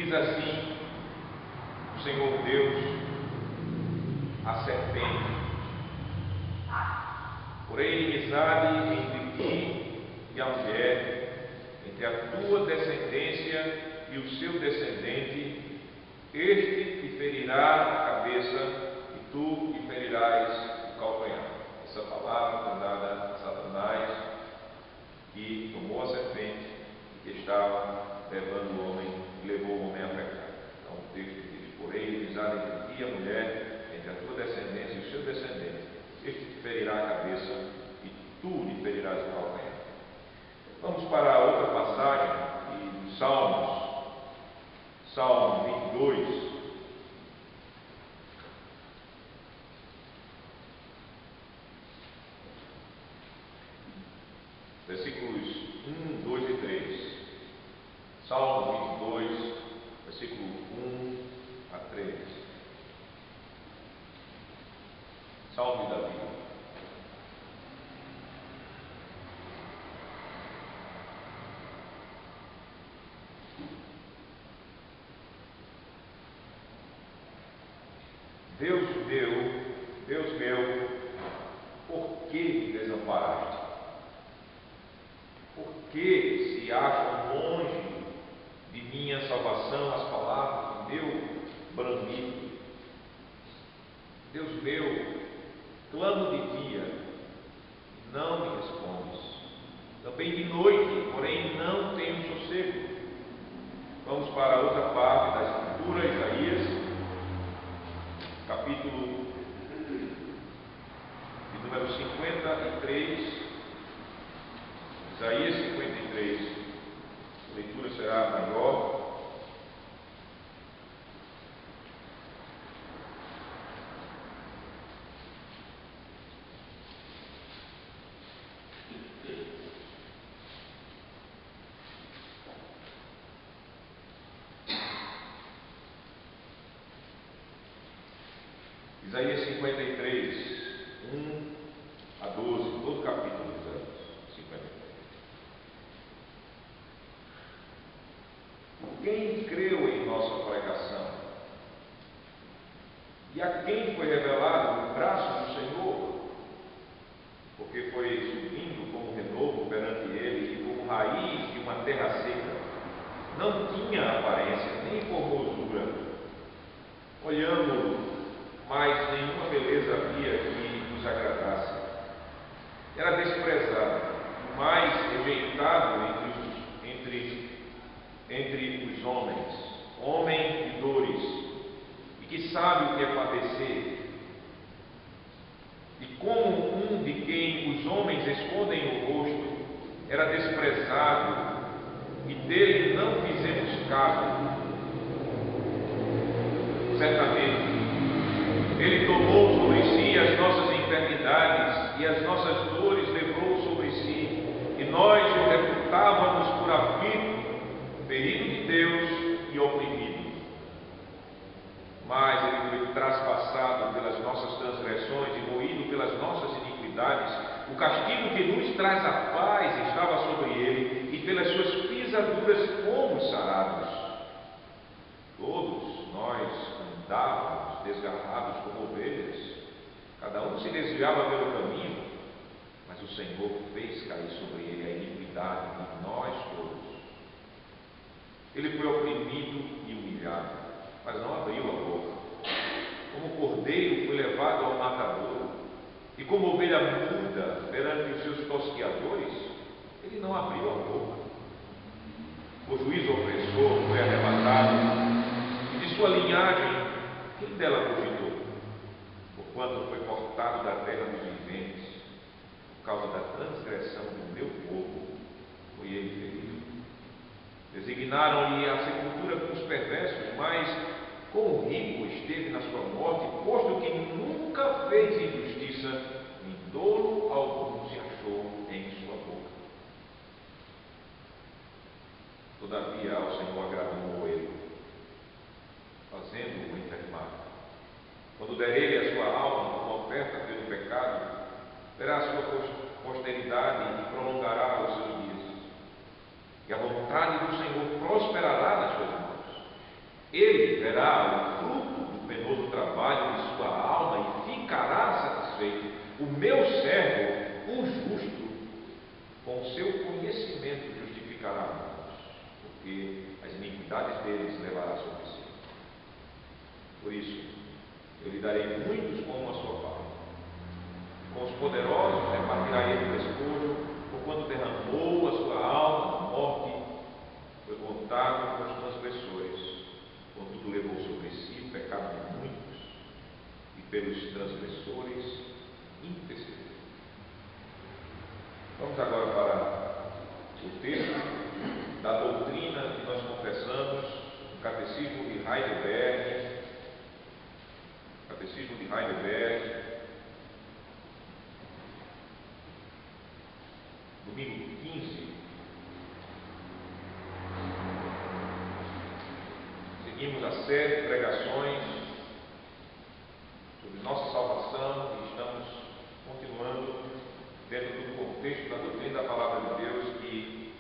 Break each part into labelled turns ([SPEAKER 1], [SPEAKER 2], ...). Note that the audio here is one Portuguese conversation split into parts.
[SPEAKER 1] Diz assim o Senhor Deus à serpente: porém inimizade entre ti e a mulher, entre a tua descendência e o seu descendente, este te ferirá a cabeça e tu te ferirás o calcanhar. Essa palavra foi dada a Satanás, que tomou a serpente e que estava levando o homem e levou o homem a pecar. Então o texto diz: porém inimizade entre ti e a mulher, entre a tua descendência e o seu descendente, este te ferirá a cabeça e tu lhe ferirás o calcanhar. Vamos para a outra passagem de Salmos, Salmo 22. Versículos 1, 2 e 3. Salmo 22, versículo 1 a 3. Salmo de Davi. Deus meu, por que me desamparaste? Por que se acham longe de minha salvação as palavras de meu bramido? Deus meu, clamo de dia, não me respondes. Também de noite, porém não tenho sossego. Vamos para a outra parte da Escritura, Isaías, capítulo de número 53. Isaías 53, a leitura será maior. Isaías 53, 1 a 12, todo o capítulo de Isaías 53. Quem creu em nossa pregação? E a quem foi revelado o braço do Senhor? Porque foi subindo como renovo perante ele e como raiz de uma terra seca. Não tinha aparência nem formosura. Olhamos, mas nenhuma beleza havia que nos agradasse. Era desprezado, mais rejeitado entre os homens, homem de dores, e que sabe o que é padecer. E como um de quem os homens escondem o rosto, era desprezado, e dele não fizemos caso. Certamente, ele tomou sobre si as nossas enfermidades e as nossas dores levou sobre si, e nós o reputávamos por aflito, ferido de Deus e oprimido. Mas ele foi traspassado pelas nossas transgressões e moído pelas nossas iniquidades. O castigo que nos traz a paz estava sobre ele, e pelas suas pisaduras fomos sarados. Todos nós andávamos desgarrados como ovelhas, cada um se desviava pelo caminho, mas o Senhor fez cair sobre ele a iniquidade de nós todos. Ele foi oprimido e humilhado, mas não abriu a boca. Como cordeiro foi levado ao matador, e como ovelha muda perante os seus tosqueadores, ele não abriu a boca. O juiz opressor foi arrebatado, e de sua linhagem, quem dela cogitou? Porquanto foi cortado da terra dos viventes, por causa da transgressão do meu povo, foi ele ferido. Designaram-lhe a sepultura com os perversos, mas com o rico esteve na sua morte, posto que nunca fez injustiça, nem dolo algum se achou em sua boca. Todavia ao Senhor agradou ele, fazendo-o enfermar. Quando der ele a sua alma como oferta pelo pecado, verá a sua posteridade e prolongará os seus dias. E a vontade do Senhor prosperará nas suas mãos. Ele verá o fruto do penoso trabalho de sua alma e ficará satisfeito. O meu servo, o justo, com o seu conhecimento justificará muitos, porque as iniquidades deles levará sobre si. Por isso, eu lhe darei muitos como a sua parte. Com os poderosos repartirá ele o despojo, porquanto derramou a sua alma na morte, foi contado com os transgressores. Contudo, levou sobre si o pecado de muitos, e pelos transgressores intercedeu. Vamos agora para o texto da doutrina que nós confessamos, o Catecismo de Heidelberg. Catecismo de Heidelberg, domingo 15. Seguimos a série de pregações sobre nossa salvação e estamos continuando dentro do contexto da doutrina da Palavra de Deus, que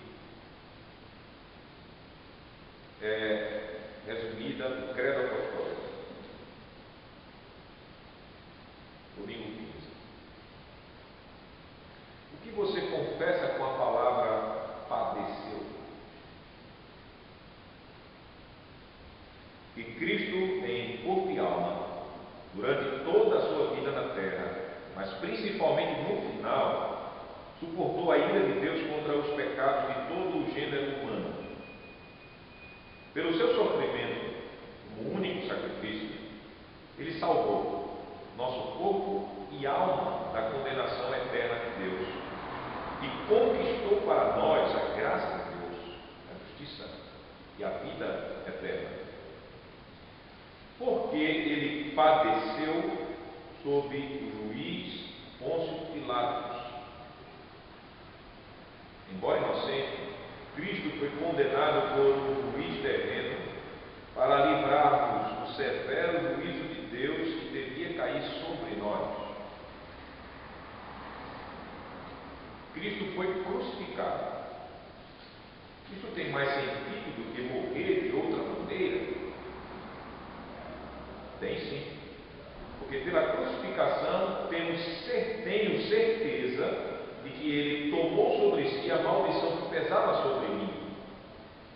[SPEAKER 1] é resumida no Credo Apostólico. Domingo 15. O que você confessa com a palavra padeceu? Que Cristo, em corpo e alma, durante toda a sua vida na terra, mas principalmente no final, suportou a ira de Deus contra os pecados de todo o gênero humano. Pelo seu sofrimento, como único sacrifício, ele salvou nosso corpo e alma da condenação eterna de Deus e conquistou para nós a graça de Deus, a justiça e a vida eterna. Porque ele padeceu sob o juiz Pôncio Pilatos. Embora inocente, Cristo foi condenado por um juiz terreno para livrar-nos do severo juízo de Deus que devia cair sobre nós. Cristo foi crucificado. Isso tem mais sentido do que morrer de outra maneira? Tem sim, porque pela crucificação tenho certeza de que ele tomou sobre si a maldição que pesava sobre mim,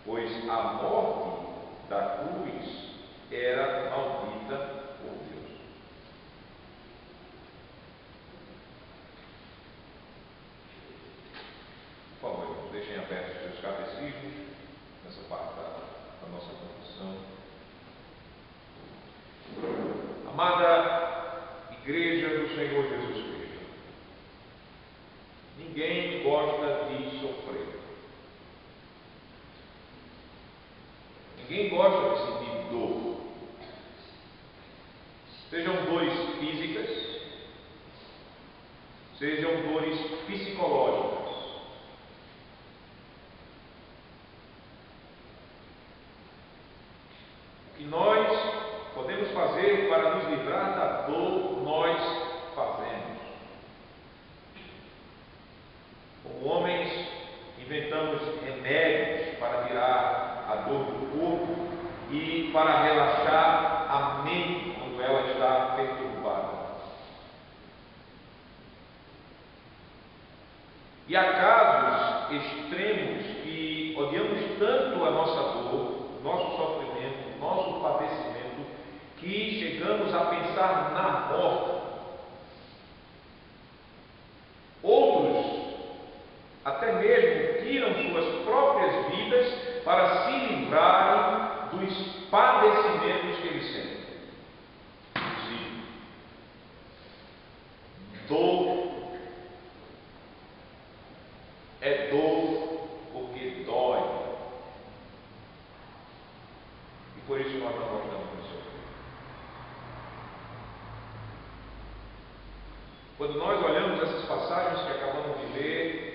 [SPEAKER 1] pois a morte da cruz era maldita por Deus. Por favor, irmãos, deixem abertos os seus catecismos nessa parte da nossa confissão. Amada Igreja do Senhor Jesus Cristo, ninguém gosta de sofrer. Ninguém gosta de sentir dor. Sejam dores físicas, sejam dores psicológicas. O que nós podemos fazer para nos livrar da dor, nós fazemos. Como homens, inventamos remédios para tirar a dor do corpo e para relaxar a mente quando ela está perturbada. E há casos extremos que odiamos tanto a nossa dor, nosso sofrimento, nosso padecimento, que chegamos a pensar na morte. Outros até mesmo tiram suas próprias vidas para se livrarem dos padecimentos que eles sentem. Sim. Dor é dor porque dói. E por isso nós não gostamos de sofrer. Quando nós olhamos essas passagens que acabamos de ler,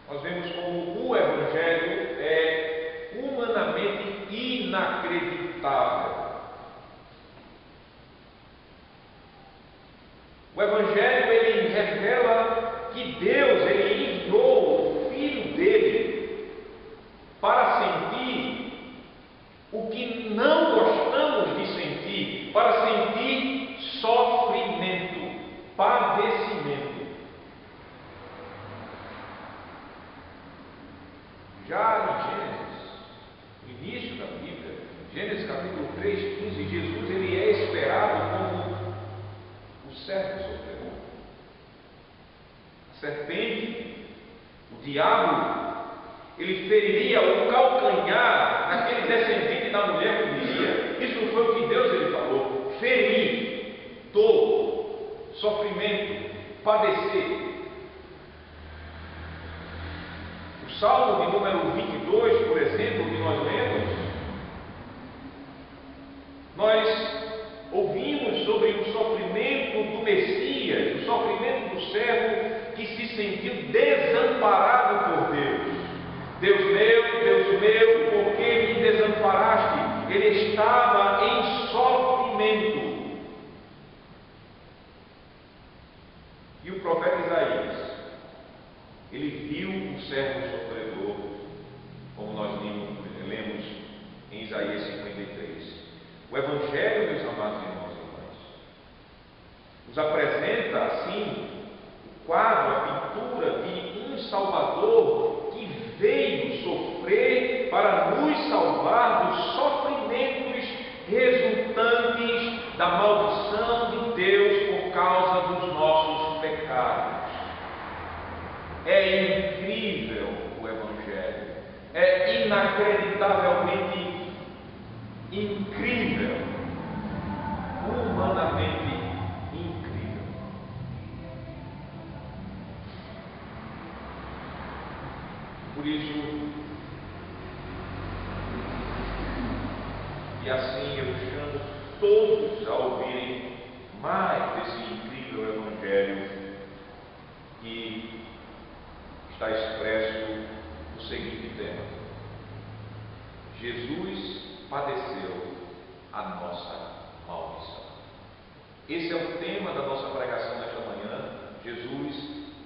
[SPEAKER 1] nós vemos como o Evangelho é humanamente inacreditável. O Evangelho, ele revela que Deus, ele enviou o Filho dele para sentir o que não serpente, o diabo, ele feriria o calcanhar daquele descendente da mulher que viria. Isso foi o que Deus ele falou: ferir, dor, sofrimento, padecer. O Salmo de número 22, por exemplo, que nós lemos, nós ouvimos sobre o sofrimento do Messias, o sofrimento do servo que se sentiu desamparado por Deus. Deus meu, por que me desamparaste? Ele estava em sofrimento. E o profeta Isaías, ele viu um servo sofredor, como nós lemos em Isaías 53. O Evangelho, meus amados irmãos e irmãs, nos apresenta assim o quadro, a pintura de um Salvador que veio sofrer para nos salvar dos sofrimentos resultantes da maldição de Deus por causa dos nossos pecados. É incrível o Evangelho, é inacreditavelmente incrível, humanamente incrível. Por isso, e assim eu chamo todos a ouvirem mais desse incrível Evangelho que está expresso no seguinte tema: Jesus padeceu a nossa maldição. Esse é o tema da nossa pregação nesta manhã. Jesus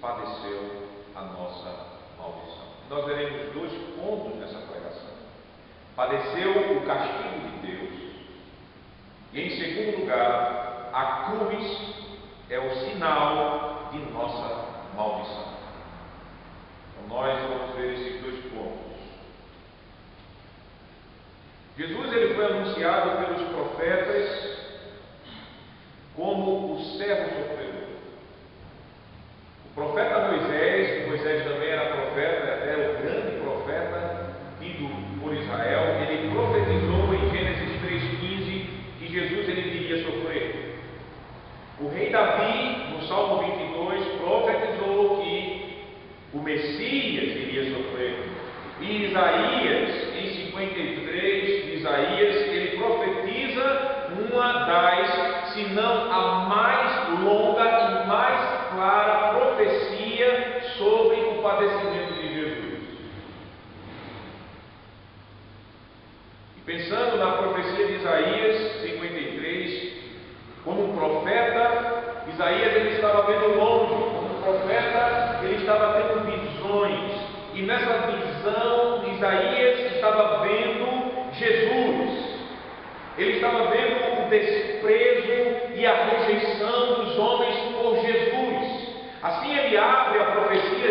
[SPEAKER 1] padeceu a nossa maldição. Nós veremos dois pontos nessa pregação: padeceu o castigo de Deus, e em segundo lugar, a cruz é o sinal de nossa maldição. Então nós vamos ver esses dois pontos. Jesus ele foi anunciado pelos profetas como o servo sofredor. O profeta Moisés também era profeta, até o grande profeta tido por Israel, ele profetizou em Gênesis 3,15 que Jesus ele iria sofrer. O rei Davi, no Salmo 22, profetizou que o Messias iria sofrer. E Isaías, em 53, ele profetiza uma das, se não a mais longa e mais clara profecia sobre o padecimento de Jesus. E pensando na profecia de Isaías 53, como um profeta, Isaías ele estava vendo longe, como um profeta, ele estava tendo visões. E nessa visão, Isaías estava vendo Jesus. Ele estava vendo o desprezo e a rejeição dos homens por Jesus. Assim ele abre a profecia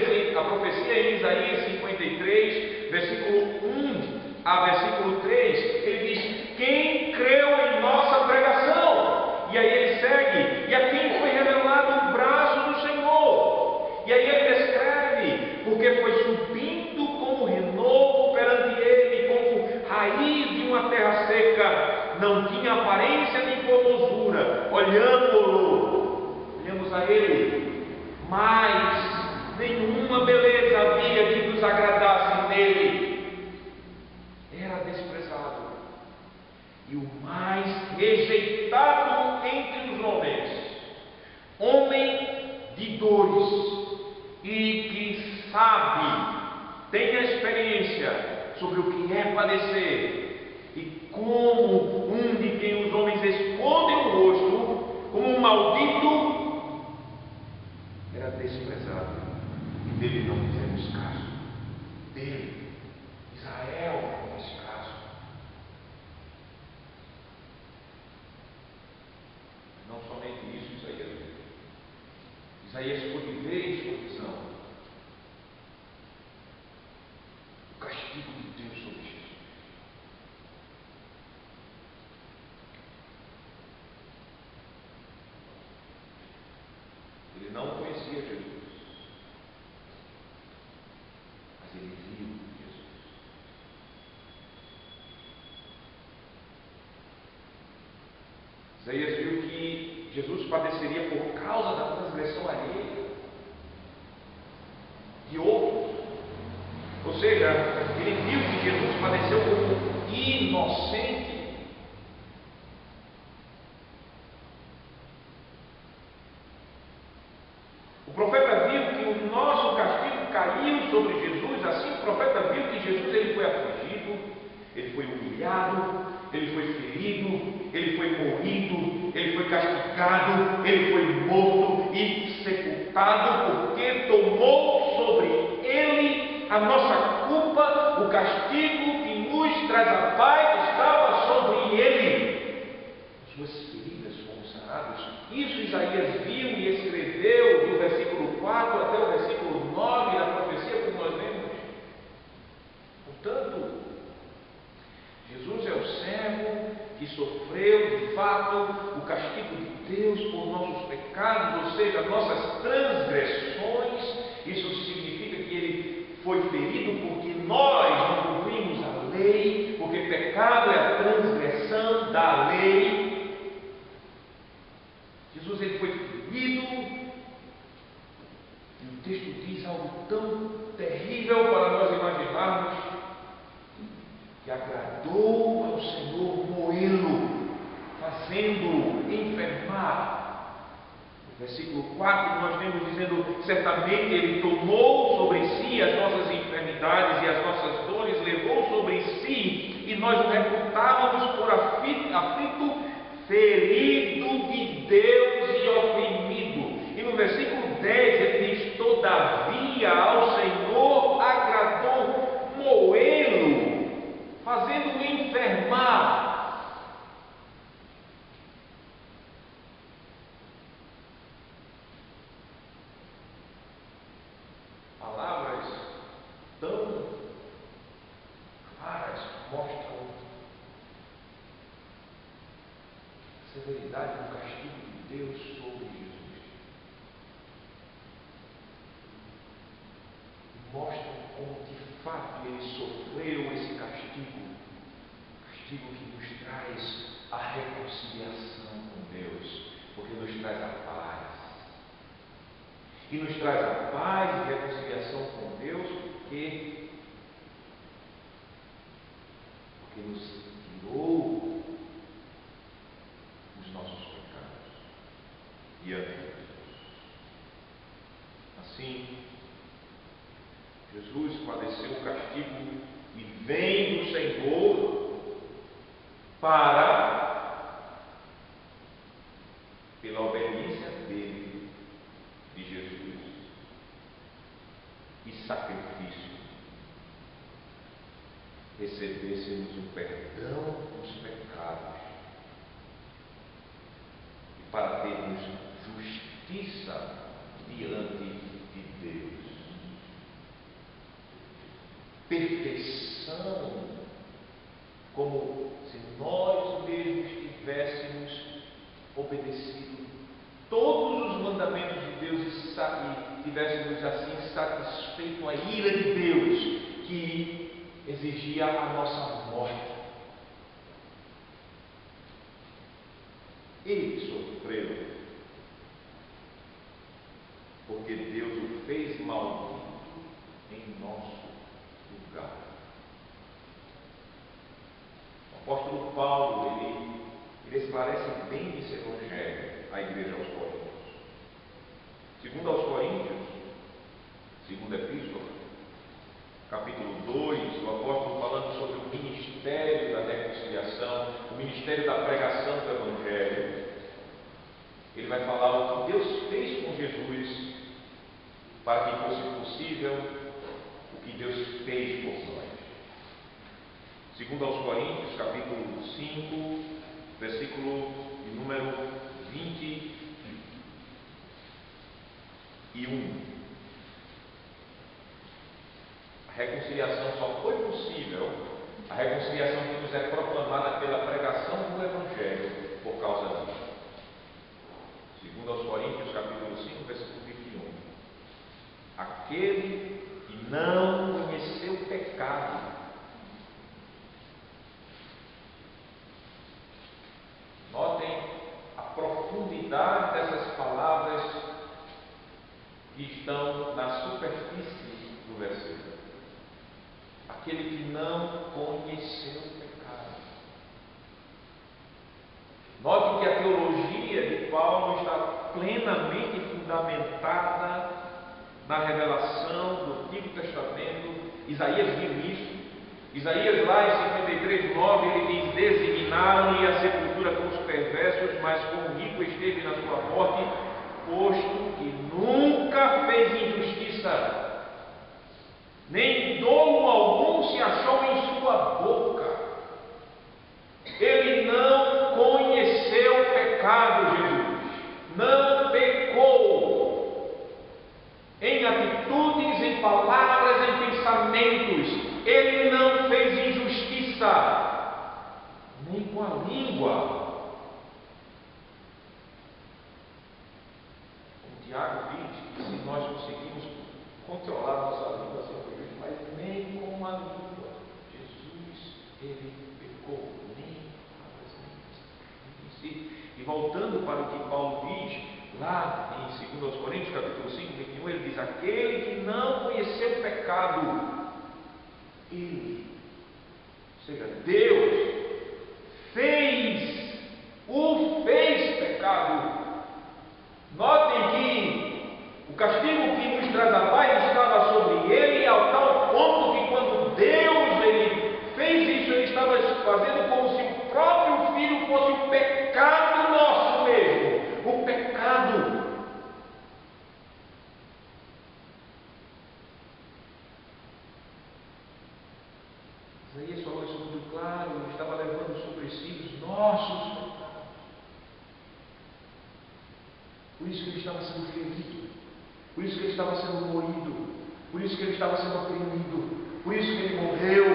[SPEAKER 1] em Isaías 53, versículo 1 a versículo 3. Ele diz: quem creu em nossa pregação? E aí ele segue: e a quem foi revelado o braço do Senhor? E aí ele descreve: porque foi subindo como renovo perante ele, como raiz de uma terra seca, não tinha aparência de formosura. Olhamos a ele, mas nenhuma beleza havia que nos agradasse nele. Era desprezado e o mais rejeitado entre os homens, homem de dores e que sabe, tem a experiência sobre o que é padecer e como um de quem os homens escondem o rosto, como um maldito, era desprezado e dele não fizemos caso. Dele, Israel, não fez caso. Não somente isso, Isaías pôde ver em sua visão o castigo de Deus sobre Jesus. Ele não conhecia Jesus, Isaías viu que Jesus padeceria por causa da transgressão alheia de outros. Ou seja, ele viu que Jesus padeceu como inocente. O profeta viu que o nosso castigo caiu sobre Jesus. Assim, o profeta viu que Jesus ele foi afligido, ele foi humilhado, ele foi ferido, ele foi moído, ele foi castigado, ele foi morto e sepultado, porque tomou sobre ele a nossa culpa. O castigo que nos traz a paz estava sobre ele. Suas feridas foram saradas. Isso Isaías viu e escreveu do versículo 4 até o versículo 9 da profecia, como nós lemos. Portanto, Jesus é o servo que sofreu de fato o castigo de Deus por nossos pecados, ou seja, nossas transgressões. Isso significa que ele foi ferido porque nós não cumprimos a lei, porque pecado é a transgressão da lei. Jesus ele foi ferido, e o texto diz algo tão terrível para nós imaginarmos, que agradou ao Senhor moê-lo, fazendo-o enfermar. No versículo 4 nós temos dizendo: certamente ele tomou sobre si as nossas enfermidades e as nossas dores levou sobre si, e nós o reputávamos por aflito, ferido de Deus e oprimido. E no versículo 10 ele diz: todavia ao Senhor agradou moê-lo, fazendo-o enfermar. Palavras tão claras mostram a severidade do castigo de Deus sobre Jesus. Mostram como de fato ele sofreu esse castigo que nos traz a reconciliação com Deus, porque nos traz a paz. E nos traz a paz e reconciliação com Deus porque nos tirou os nossos pecados diante de Deus. Assim, Jesus padeceu o castigo e vem do Senhor pela obediência dele, de Jesus, e sacrifício, recebêssemos o perdão dos pecados e para termos justiça diante de Deus. Perfeição, como se nós mesmos tivéssemos obedecido todos os mandamentos de Deus e tivéssemos assim satisfeito a ira de Deus, que exigia a nossa morte. Ele sofreu porque Deus o fez maldito em nosso lugar. O apóstolo Paulo, ele esclarece bem esse evangelho à igreja aos Coríntios. Segundo aos Coríntios, segunda epístola, capítulo 2, o apóstolo falando sobre o ministério da reconciliação, o ministério da pregação do evangelho. Ele vai falar o que Deus fez com Jesus para que fosse possível o que Deus fez por nós. Segundo aos Coríntios, capítulo 5, versículo de número 21. A reconciliação só foi possível, a reconciliação que nos é proclamada pela pregação do Evangelho, por causa disso. Segundo aos Coríntios, capítulo 5, versículo 21. Aquele que não conheceu o pecado, notem profundidade dessas palavras que estão na superfície do versículo. Aquele que não conheceu o pecado. Note que a teologia de Paulo está plenamente fundamentada na revelação do Antigo Testamento. Isaías viu isso. Isaías lá em 53:9 ele diz: designaram-lhe a sepultura com os perversos, mas com o rico esteve na sua morte, posto que nunca fez injustiça, nem dolo algum se achou em sua boca. Ele não conheceu o pecado, Jesus. Não pecou em atitudes, em palavras, em pensamentos. Ele não fez injustiça, nem com a língua. Como Tiago diz, que se nós conseguimos controlar nossa língua sem prejuízo, mas nem com a língua. Jesus, ele pecou, nem palavras, nem si. E voltando para o que Paulo diz, lá em 2 Coríntios, capítulo 5, 21, ele diz: aquele que não conheceu o pecado, ele, ou seja, Deus, fez pecado. Notem que o castigo que nos traz a paz estava sobre ele, ao tal ponto que quando Deus ele fez isso, ele estava fazendo como se o próprio Filho fosse o pecado nosso mesmo. O pecado. Isaías falou isso muito claro, ele estava levando sobre si os nossos pecados. Por isso que ele estava sendo ferido, por isso que ele estava sendo moído, por isso que ele estava sendo oprimido, por isso que ele morreu,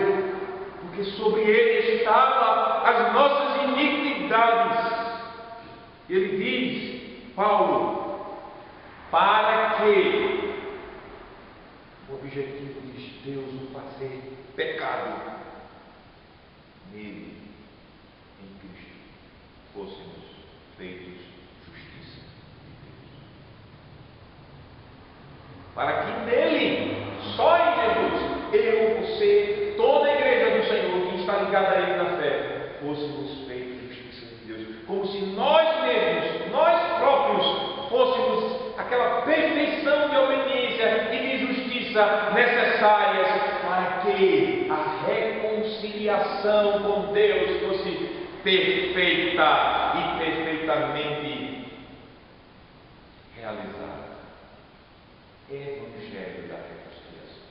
[SPEAKER 1] porque sobre ele estavam as nossas iniquidades. Ele diz, Paulo, para que o objetivo de Deus o fazer pecado nele, em Cristo, fôssemos feitos justiça de Deus. Para que nele, só em Jesus, eu, você, toda a igreja do Senhor que está ligada a ele na fé, fôssemos feitos justiça de Deus. Como se nós mesmos, nós próprios, fôssemos aquela perfeição de obediência e de justiça necessárias para que a reconciliação com Deus fosse perfeita e perfeitamente realizada. Evangelho da reconciliação.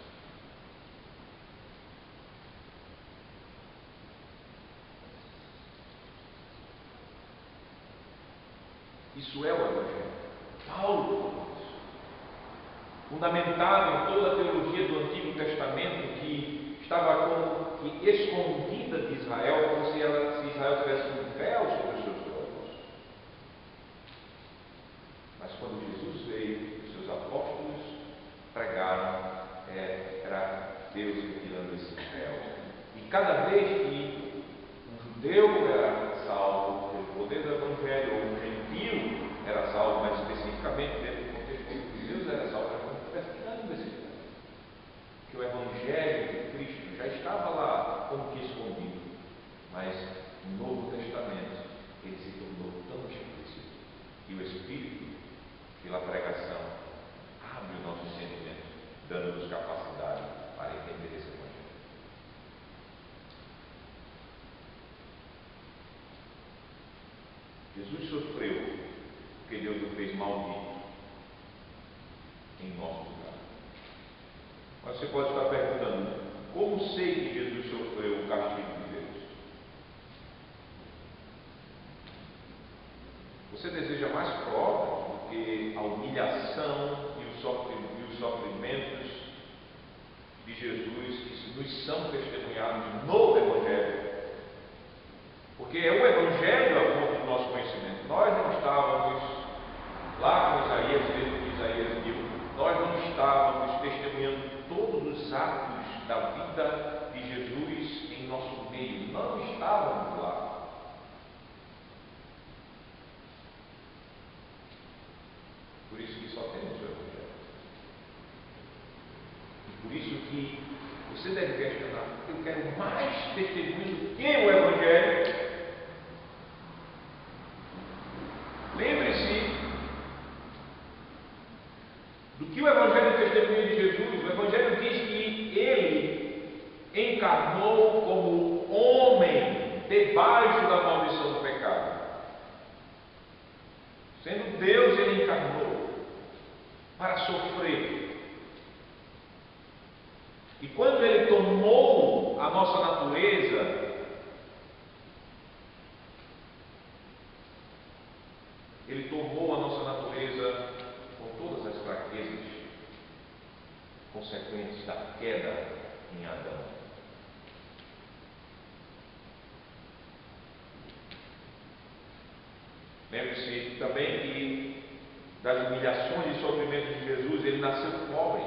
[SPEAKER 1] Isso é o Evangelho. Paulo falou isso. Fundamentado em toda a teologia do Antigo Testamento, que estava como que escondida de Israel, como se Israel tivesse um véu sobre os seus olhos. Mas quando Jesus veio, os seus apóstolos pregaram, era Deus retirando esse véu. E cada vez que um judeu era salvo pelo poder do Evangelho, ou um gentio era salvo, mais especificamente dentro do contexto de Deus era salvo, era como se estivesse tirando esse véu. Que o Evangelho de Cristo já estava lá como que escondido, mas no Novo Testamento ele se tornou tão explícito e o Espírito, pela pregação, abre o nosso entendimento, dando-nos capacidade para entender esse Evangelho. Jesus sofreu porque Deus o fez maldito em nosso lugar. Mas você pode estar perguntando: como sei que Jesus sofreu o castigo de Deus? Você deseja mais provas do que a humilhação e os sofrimentos de Jesus que nos são testemunhados no Evangelho? Porque é o Evangelho a fonte do nosso conhecimento. Nós não estávamos lá com Isaías, mesmo que Isaías viu, nós não estávamos testemunhando todos os atos da vida de Jesus em nosso meio. Não estávamos lá. Por isso que só temos o Evangelho. E por isso que você deve questionar: eu quero mais testemunhos do que o Evangelho. Lembre-se do que o Evangelho testemunha de Jesus. O Evangelho diz que Ele encarnou como homem debaixo da maldição do pecado. Sendo Deus, Ele encarnou para sofrer. E quando Ele tomou a nossa natureza, Ele tomou a nossa natureza com todas as fraquezas consequentes da queda em Adão. Lembre-se também que das humilhações e sofrimentos de Jesus, Ele nasceu pobre.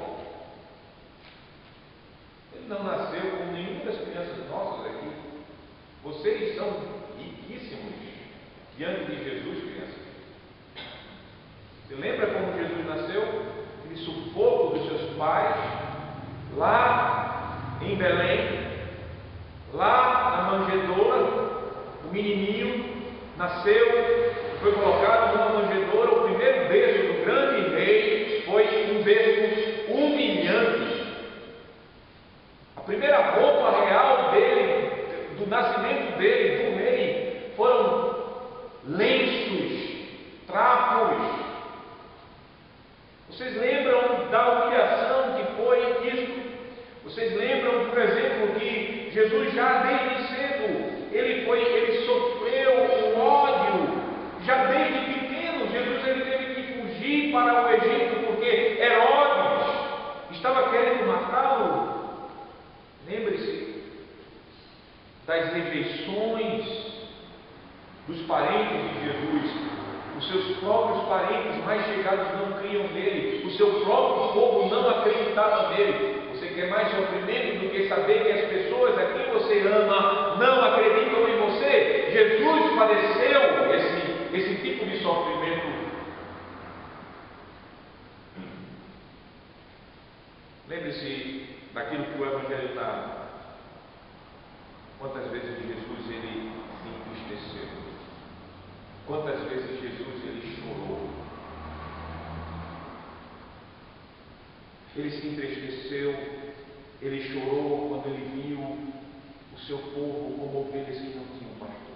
[SPEAKER 1] Ele não nasceu como nenhuma das crianças nossas aqui. Vocês são riquíssimos diante de Jesus, crianças. Você lembra como Jesus nasceu? Aquele sufoco dos seus pais, lá em Belém, lá na manjedoura. O menininho nasceu, foi colocado numa manjedoura. O primeiro berço do grande rei foi um berço humilhante. A primeira roupa real dele, do nascimento dele, do rei, foram lenços, trapos. Vocês lembram da humilhação que foi isto? Vocês lembram, por exemplo, que Jesus já desde cedo, ele sofreu o ódio, já desde pequeno. Jesus ele teve que fugir para o Egito, porque Herodes estava querendo matá-lo. Lembre-se das rejeições dos parentes de Jesus. Os seus próprios parentes mais chegados não criam nele. O seu próprio povo não acreditava nele. Você quer mais sofrimento do que saber que as pessoas a quem você ama não acreditam em você? Jesus padeceu esse tipo de sofrimento. Lembre-se daquilo que o Evangelho narra. Quantas vezes Jesus ele se entristeceu? Quantas vezes Jesus ele chorou? Ele se entristeceu, ele chorou quando ele viu o seu povo como ovelhas que não tinham pastor.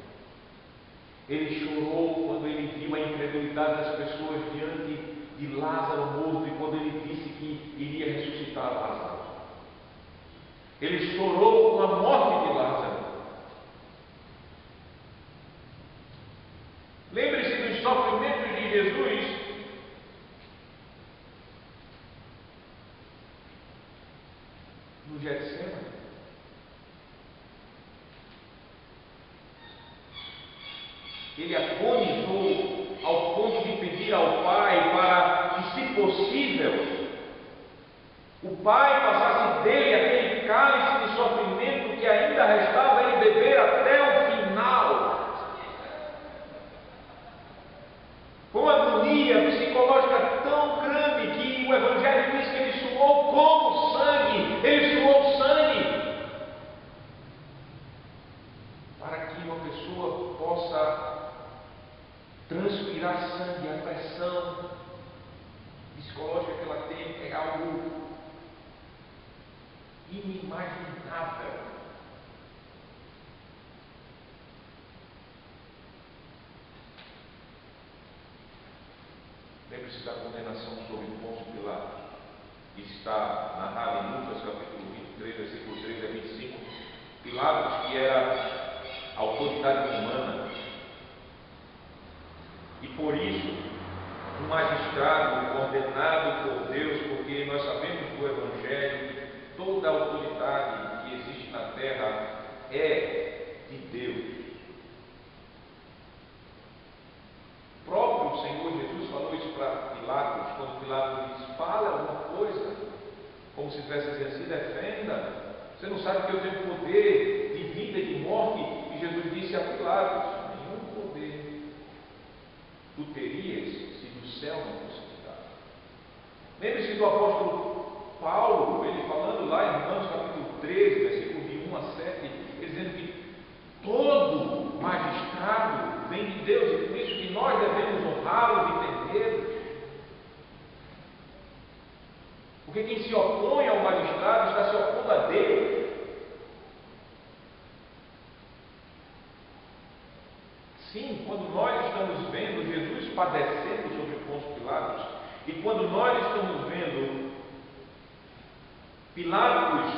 [SPEAKER 1] Ele chorou quando ele viu a incredulidade das pessoas diante de Lázaro morto e quando ele disse que iria ressuscitar Lázaro. Ele chorou com a morte de Lázaro. Lembre-se dos sofrimentos de Jesus. No Getsemane. Ele agonizou ao ponto de pedir ao Pai para que, se possível, o Pai passasse dele aquele cálice de sofrimento que ainda restava ele beber até o final. Com agonia psicológica tão grande que o Evangelho diz que ele suou como sangue. Ele suou sangue. Para que uma pessoa possa transpirar sangue, a pressão psicológica que ela tem é algo inimaginável. Lembre-se da condenação sobre Pôncio Pilatos, que está narrada em Lucas capítulo 23, versículo 13 a 25. Pilatos, que era autoridade humana, e por isso um magistrado ordenado por Deus, porque nós sabemos do Evangelho que toda a autoridade que existe na terra é de Deus. O próprio Senhor Jesus falou isso para Pilatos, quando Pilatos diz: fala alguma coisa, como se tivesse dizendo assim: defenda. Você não sabe que eu tenho poder de vida e de morte? E Jesus disse a Pilatos: nenhum poder tu terias se do céu não fosse te dado. Lembre-se do apóstolo Paulo, ele falando lá em Romanos capítulo 13, versículo de 1 a 7, ele dizendo que todo magistrado vem de Deus, e por isso que nós devemos honrá-los e tendê-los. Porque quem se opõe ao magistrado está se opondo a Deus. Sim, quando nós estamos vendo Jesus padecendo sobre Pôncio Pilatos, e quando nós estamos vendo Pilatos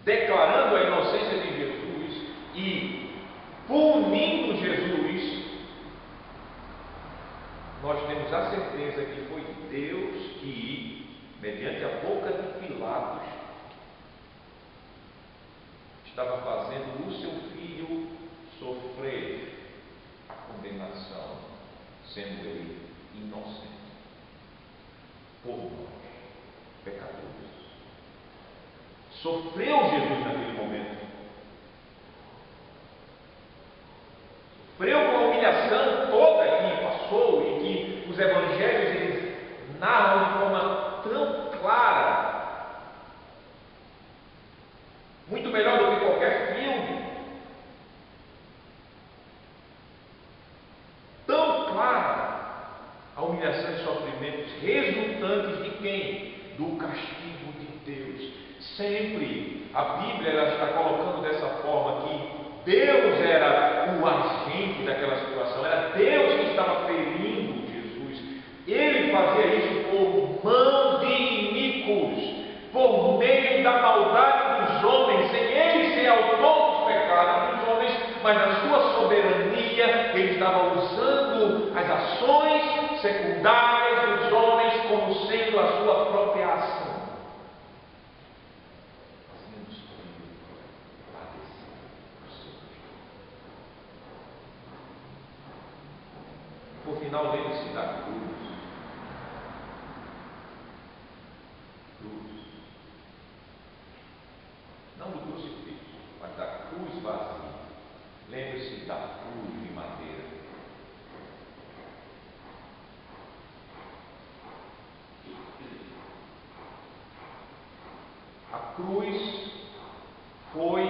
[SPEAKER 1] declarando a inocência de Jesus e punindo Jesus, nós temos a certeza que foi Deus que, mediante a boca de Pilatos, estava fazendo o seu filho sofrer a condenação, sendo ele inocente, por nós, pecadores. Sofreu Jesus naquele momento. Sofreu com a humilhação toda que passou e que os evangelhos eles narram de forma tão clara, muito melhor do que qualquer filme, tão clara a humilhação e sofrimentos resultantes de quem? Do castigo de Deus. Sempre a Bíblia ela está colocando dessa forma que Deus era o agente daquela situação, era Deus que estava ferindo Jesus. Ele fazia isso por mão de iníquos, por meio da maldade dos homens, sem ele ser autor dos pecados dos homens, mas na sua soberania ele estava usando as ações secundárias dos homens como sendo a sua própria ação. Por final, lembre-se da cruz. Não do crucifixo, mas da cruz vazia. Lembre-se da cruz de madeira. A cruz foi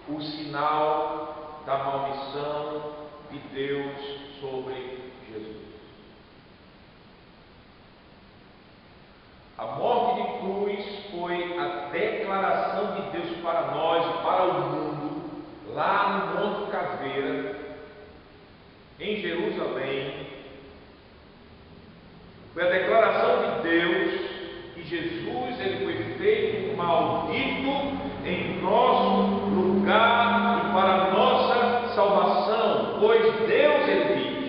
[SPEAKER 1] o sinal da maldição de Deus sobre Jesus. A morte de cruz foi a declaração de Deus para nós e para o mundo, lá no Monte Caveira, em Jerusalém. Foi a declaração de Deus que Jesus ele foi feito maldito em nosso lugar e para a nossa salvação, pois Deus ele diz,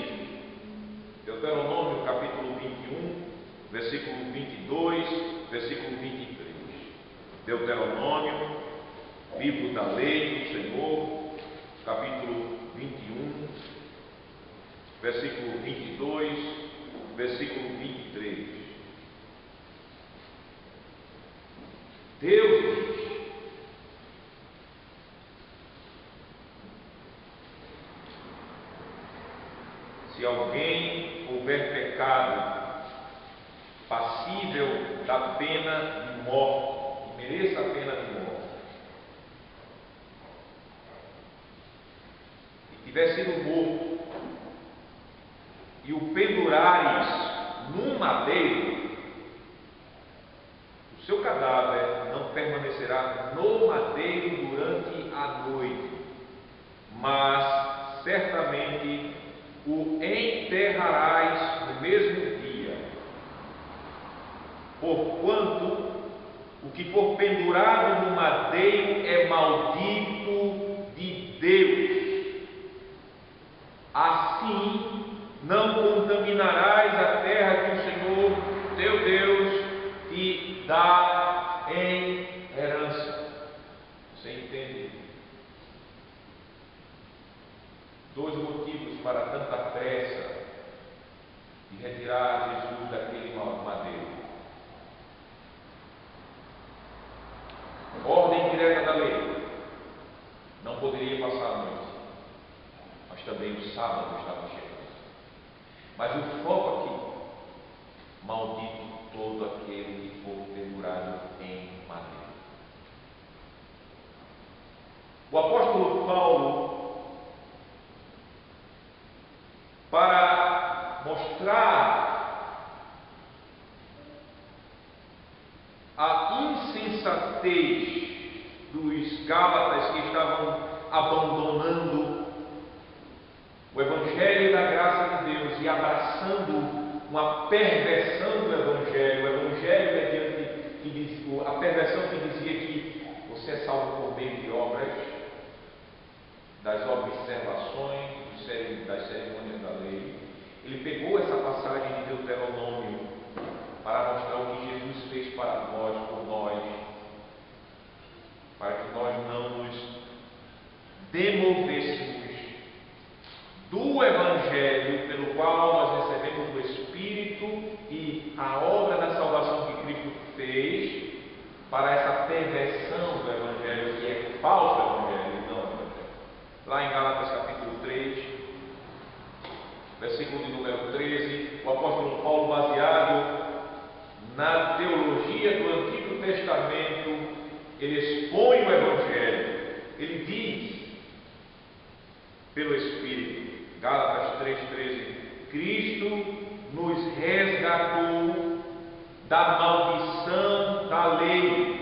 [SPEAKER 1] Deuteronômio capítulo 21, versículo 22, versículo 23. Deuteronômio, livro da lei do Senhor, capítulo 21, versículo 22, versículo 23. Deus diz: se alguém houver pecado passível da pena de morte, que mereça a pena de morte, e tiver sido morto, e o pendurares num madeiro, o seu cadáver não permanecerá no madeiro durante a noite, mas certamente o enterrarás no mesmo dia, porquanto o que for pendurado no madeiro é maldito de Deus. Assim não contaminarás a terra que o Senhor teu Deus te dá em herança. Você entende? Dois motivos para tanta pressa de retirar Jesus daquele madeiro. Ordem direta da lei. Não poderia passar a noite. Mas também o sábado estava chegando. Mas o foco aqui, maldito todo mostrar a insensatez dos Gálatas que estavam abandonando o Evangelho da graça de Deus e abraçando uma perversão do Evangelho. O Evangelho a perversão que dizia que você é salvo por meio de obras, das observações, das cerimônias da lei. Ele pegou essa passagem de Deuteronômio para mostrar o que Jesus fez para nós, por nós, para que nós não nos demovêssemos do Evangelho pelo qual nós recebemos o Espírito e a obra da salvação que Cristo fez, para essa perversão do Evangelho que é falso Evangelho e não Evangelho. Lá em Gálatas capítulo 3, versículo de número 13, o apóstolo Paulo, baseado na teologia do Antigo Testamento, ele expõe o Evangelho. Ele diz, pelo Espírito, Gálatas 3,13: Cristo nos resgatou da maldição da lei.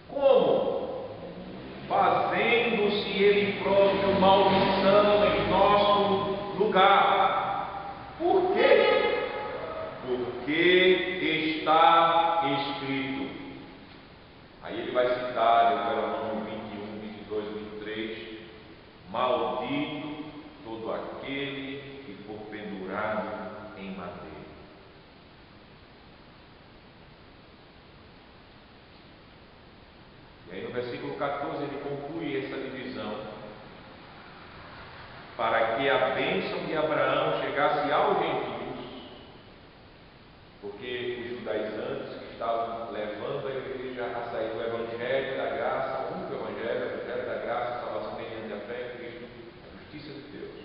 [SPEAKER 1] Como? Fazendo-se Ele próprio maldição em nosso lugar. Por quê? Porque está escrito. Aí ele vai citar Deuteronômio 21, 22, 23: Maldito todo aquele que for pendurado em madeira. E aí no versículo 14 ele conclui essa divisão: para que a bênção de Abraão chegasse aos gentios, porque os judaizantes que estavam levando a igreja a sair do Evangelho da graça, o único Evangelho, o Evangelho da graça, a salvação mediante a fé em Cristo, a justiça de Deus,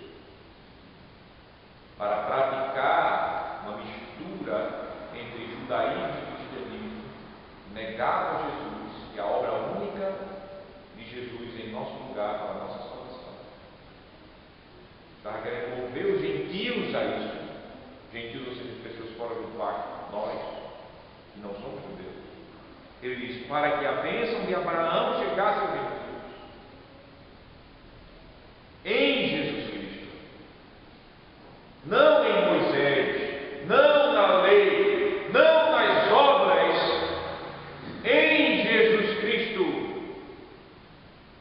[SPEAKER 1] para praticar uma mistura entre judaísmo e cristianismo, negavam Jesus e a obra única de Jesus em nosso lugar para a nossa salvação. Estava querendo mover os gentios a isso. Gentios, ou seja, pessoas fora do pacto, nós, que não somos judeus. Ele diz: para que a bênção de Abraão chegasse aos gentios, em Jesus Cristo, não em Moisés, não na lei, não nas obras, em Jesus Cristo,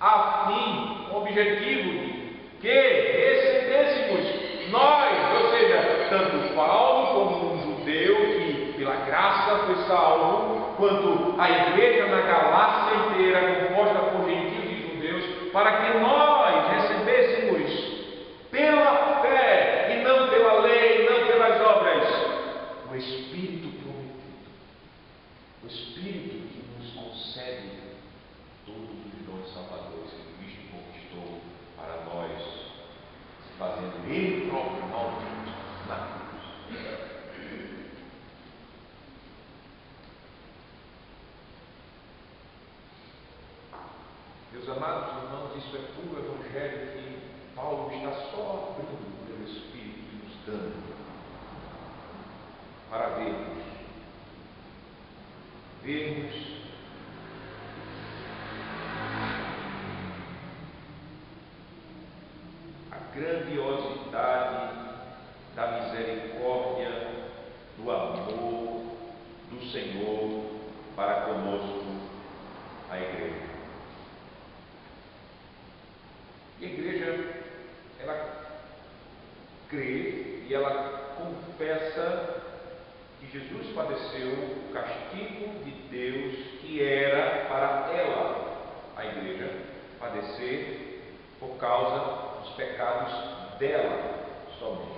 [SPEAKER 1] a fim, o objetivo de que recebêssemos nós, ou seja, tanto Paulo como um judeu que pela graça foi salvo, quanto a igreja na Galácia inteira, composta por gentios e judeus, para que nós recebêssemos pela fé e não pela lei, não pelas obras, o Espírito prometido, o Espírito que nos concede todos os dons salvadores que Cristo conquistou para nós, fazendo Ele próprio maldito na cruz. Meus amados irmãos, isso é puro Evangelho que Paulo está só abrindo pelo Espírito e nos dando para vermos a grandiosidade da misericórdia, do amor do Senhor para conosco, a igreja. E a igreja, ela crê e ela confessa que Jesus padeceu o castigo de Deus que era para ela, a igreja, padecer por causa dos pecados dela somente.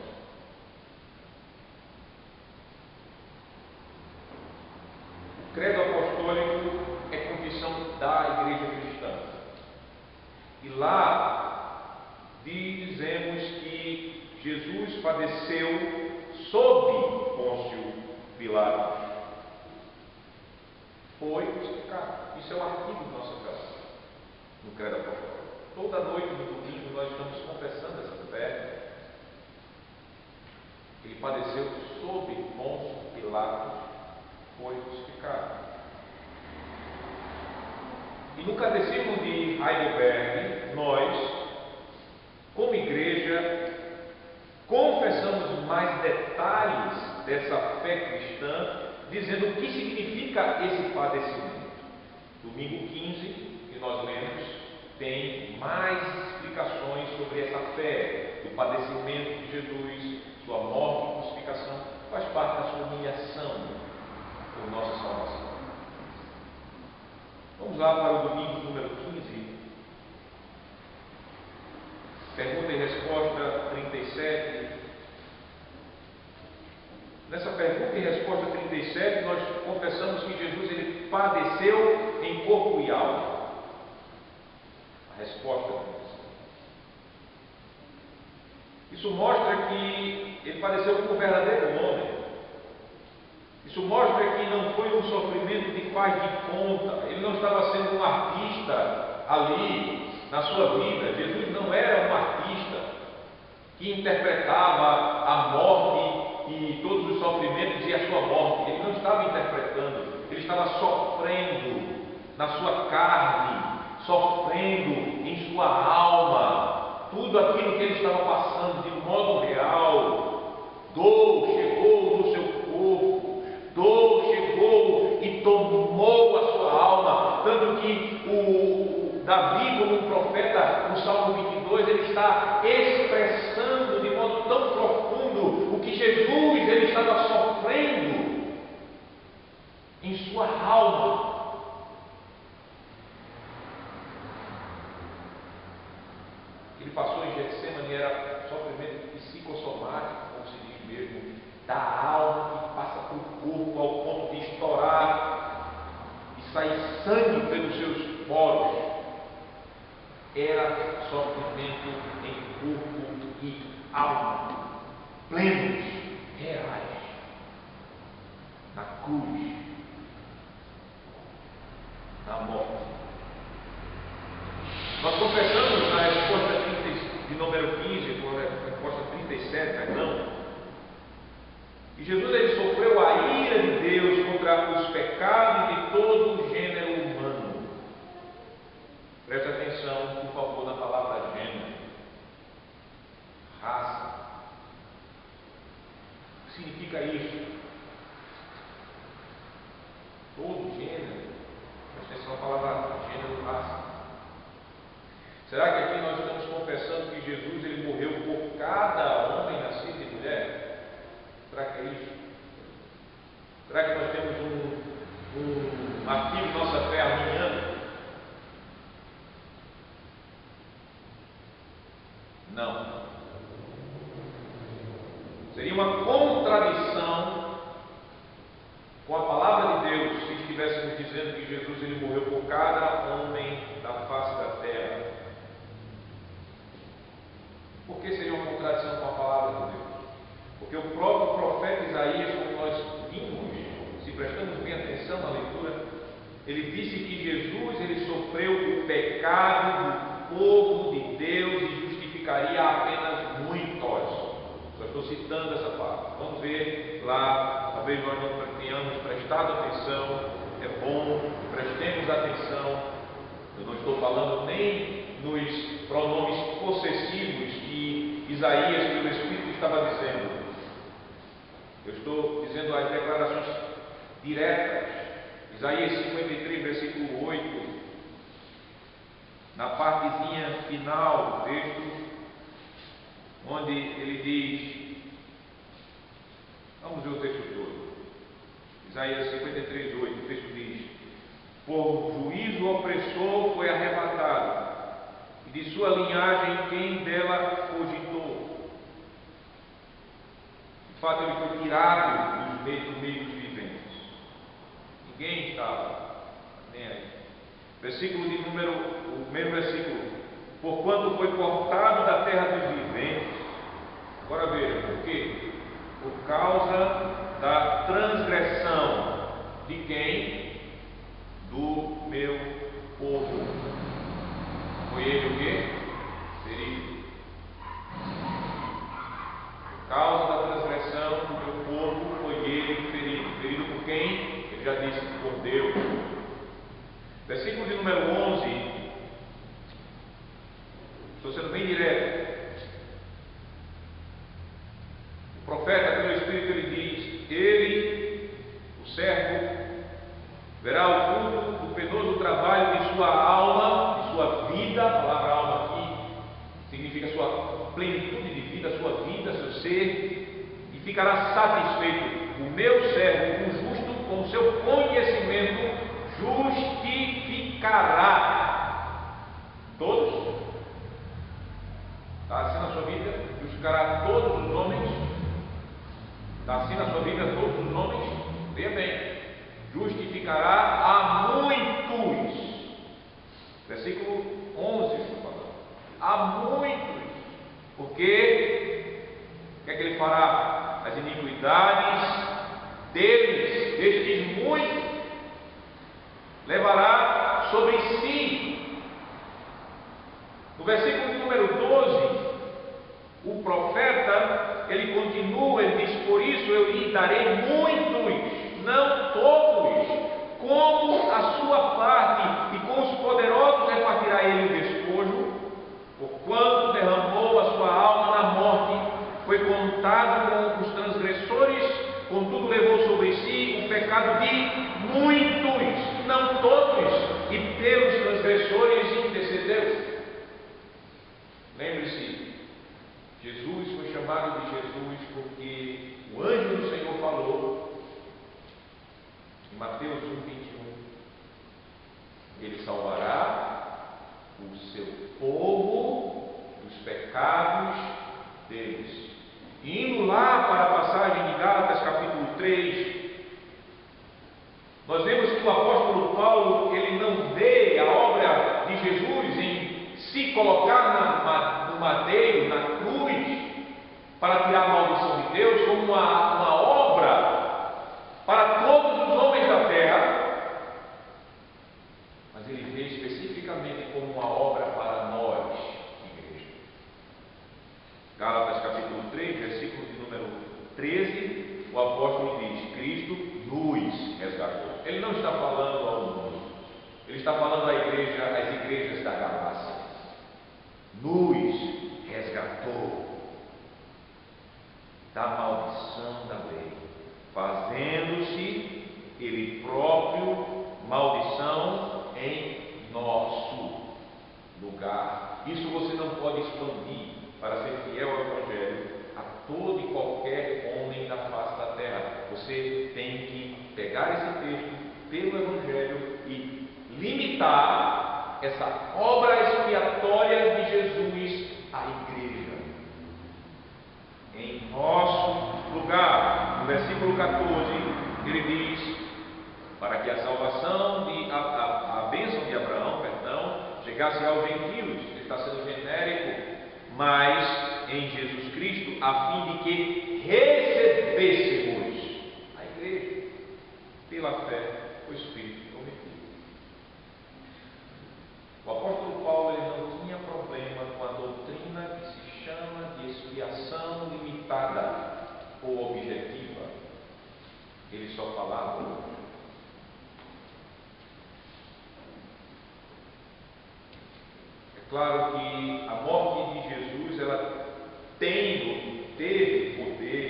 [SPEAKER 1] O credo apostólico é confissão da igreja cristã. E lá dizemos que Jesus padeceu sob Pôncio Pilatos. Foi crucificado. Isso é o artigo de nossa fé no credo apostólico. Toda noite no domingo nós estamos confessando essa fé. Ele padeceu sob Pôncio Pilatos, foi crucificado. E no Catecismo de Heidelberg, nós, como igreja, confessamos mais detalhes dessa fé cristã, dizendo o que significa esse padecimento. Domingo 15, que nós lemos, tem mais explicações sobre essa fé, do padecimento de Jesus, sua morte e crucificação, faz parte da sua humilhação por nossa salvação. Vamos lá para o domingo número 15. Pergunta e resposta 37. Nessa pergunta e resposta 37, nós confessamos que Jesus ele padeceu em corpo e alma. A resposta é 37. Isso mostra que ele padeceu como um verdadeiro homem. Isso mostra que não foi um sofrimento de faz de conta. Ele não estava sendo um artista ali na sua vida. Jesus não era um artista que interpretava a morte e todos os sofrimentos e a sua morte. Ele não estava interpretando, ele estava sofrendo na sua carne, sofrendo em sua alma, tudo aquilo que ele estava passando de modo real. Dor chegou no seu corpo, dor chegou e tomou a sua alma, tanto que Davi, como um profeta, no Salmo 22, ele está expressando de modo tão profundo o que Jesus ele estava sofrendo em sua alma. Ele passou em Getsemane, era sofrimento psicossomático, como se diz mesmo, da alma que passa para o corpo ao ponto de estourar e sair sangue pelos seus poros. Era sofrimento em corpo e alma, plenos, reais, na cruz, na morte. Nós confessamos na resposta de número 15, ou a resposta 37, perdão, que Jesus ele sofreu a ira de Deus contra os pecados de todo o gênero humano. Preste atenção, por favor, na palavra gênero, raça. O que significa isso? Todo gênero. Preste atenção na palavra gênero, raça. Será que aqui nós estamos confessando que Jesus ele morreu por cada homem nascido de mulher? Será que é isso? Será que nós temos um artigo de nossa fé arminiano? Não. Seria uma contradição com a palavra de Deus se estivéssemos dizendo que Jesus ele morreu por cada homem da face da terra. Por que seria uma contradição com a palavra de Deus? Porque o próprio profeta Isaías, como nós vimos, se prestamos bem atenção na leitura, ele disse que Jesus ele sofreu o pecado do povo de Deus e justificaria apenas muitos. Só estou citando essa parte. Vamos ver lá, talvez nós não tenhamos prestado atenção. É bom que prestemos atenção. Eu não estou falando nem nos pronomes possessivos que Isaías, pelo Espírito, estava dizendo. Eu estou dizendo as declarações diretas. Isaías 53, versículo 8, na partezinha final do texto, onde ele diz, vamos ver o texto todo. Isaías 53, 8, o texto diz: por juízo o opressor foi arrebatado, e de sua linhagem quem dela cogitou. De fato, ele foi tirado do meio dos viventes. Ninguém estava nem aí. Versículo de número, o mesmo versículo: porquanto foi cortado da terra dos viventes. Agora veja, por quê? Por causa da transgressão de quem? Do meu povo. Foi ele o quê? Ferido. Por causa da transgressão já disse, por Deus. Versículo de número 11, estou sendo bem direto. O profeta, pelo Espírito, ele diz: ele, o servo, verá o fruto do penoso trabalho de sua alma, de sua vida. A palavra alma aqui significa sua plenitude de vida, sua vida, seu ser, e ficará satisfeito. O meu servo, o justo, com o seu conhecimento, justificará todos. Está assim na sua vida? Justificará todos os homens? Está assim na sua vida todos os homens? Veja bem. Justificará a muitos. Versículo 11 está falando. A muitos. Porque o que é que ele fará? As iniquidades deles, destes muitos, levará sobre si. No versículo número 12, o profeta, ele continua, ele diz: por isso eu lhe darei muitos, não todos, como a sua parte, e com os poderosos repartirá ele o despojo, porquanto derramou a sua alma na morte, foi contado com os transgressores, contudo levou sobre si o pecado de muitos, não todos, e pelos transgressores intercedeu. Lembre-se, Jesus foi chamado de Jesus porque o anjo do Senhor falou em Mateus 1:21, ele salvará o seu povo dos pecados deles. E indo lá para a passagem de Gálatas capítulo 3, nós vemos que o apóstolo Paulo, ele não vê a obra de Jesus em se colocar no madeiro, na cruz, para tirar a maldição de Deus, como uma obra para todos os homens da terra, mas ele vê especificamente como uma obra para nós, igreja. Gálatas capítulo 3, versículo de número 13, o apóstolo diz: Cristo nos resgatou. Ele não está falando ao mundo, ele está falando às igrejas da Galácia. Nos resgatou da maldição da lei, fazendo-se ele próprio maldição em nosso lugar. Isso você não pode expandir para ser fiel ao Evangelho a todo e qualquer homem da face da terra. Você tem que pegar esse texto pelo Evangelho e limitar essa obra expiatória de Jesus à igreja, em nosso lugar. No versículo 14, ele diz: para que a salvação, a bênção de Abraão, chegasse aos gentios. Ele está sendo genérico, mas em Jesus Cristo, a fim de que recebêssemos a igreja pela fé o Espírito prometido. O apóstolo Paulo, ele não tinha problema com a doutrina que se chama de expiação limitada ou objetiva. Ele só falava. É claro que a morte de Jesus, ela teve poder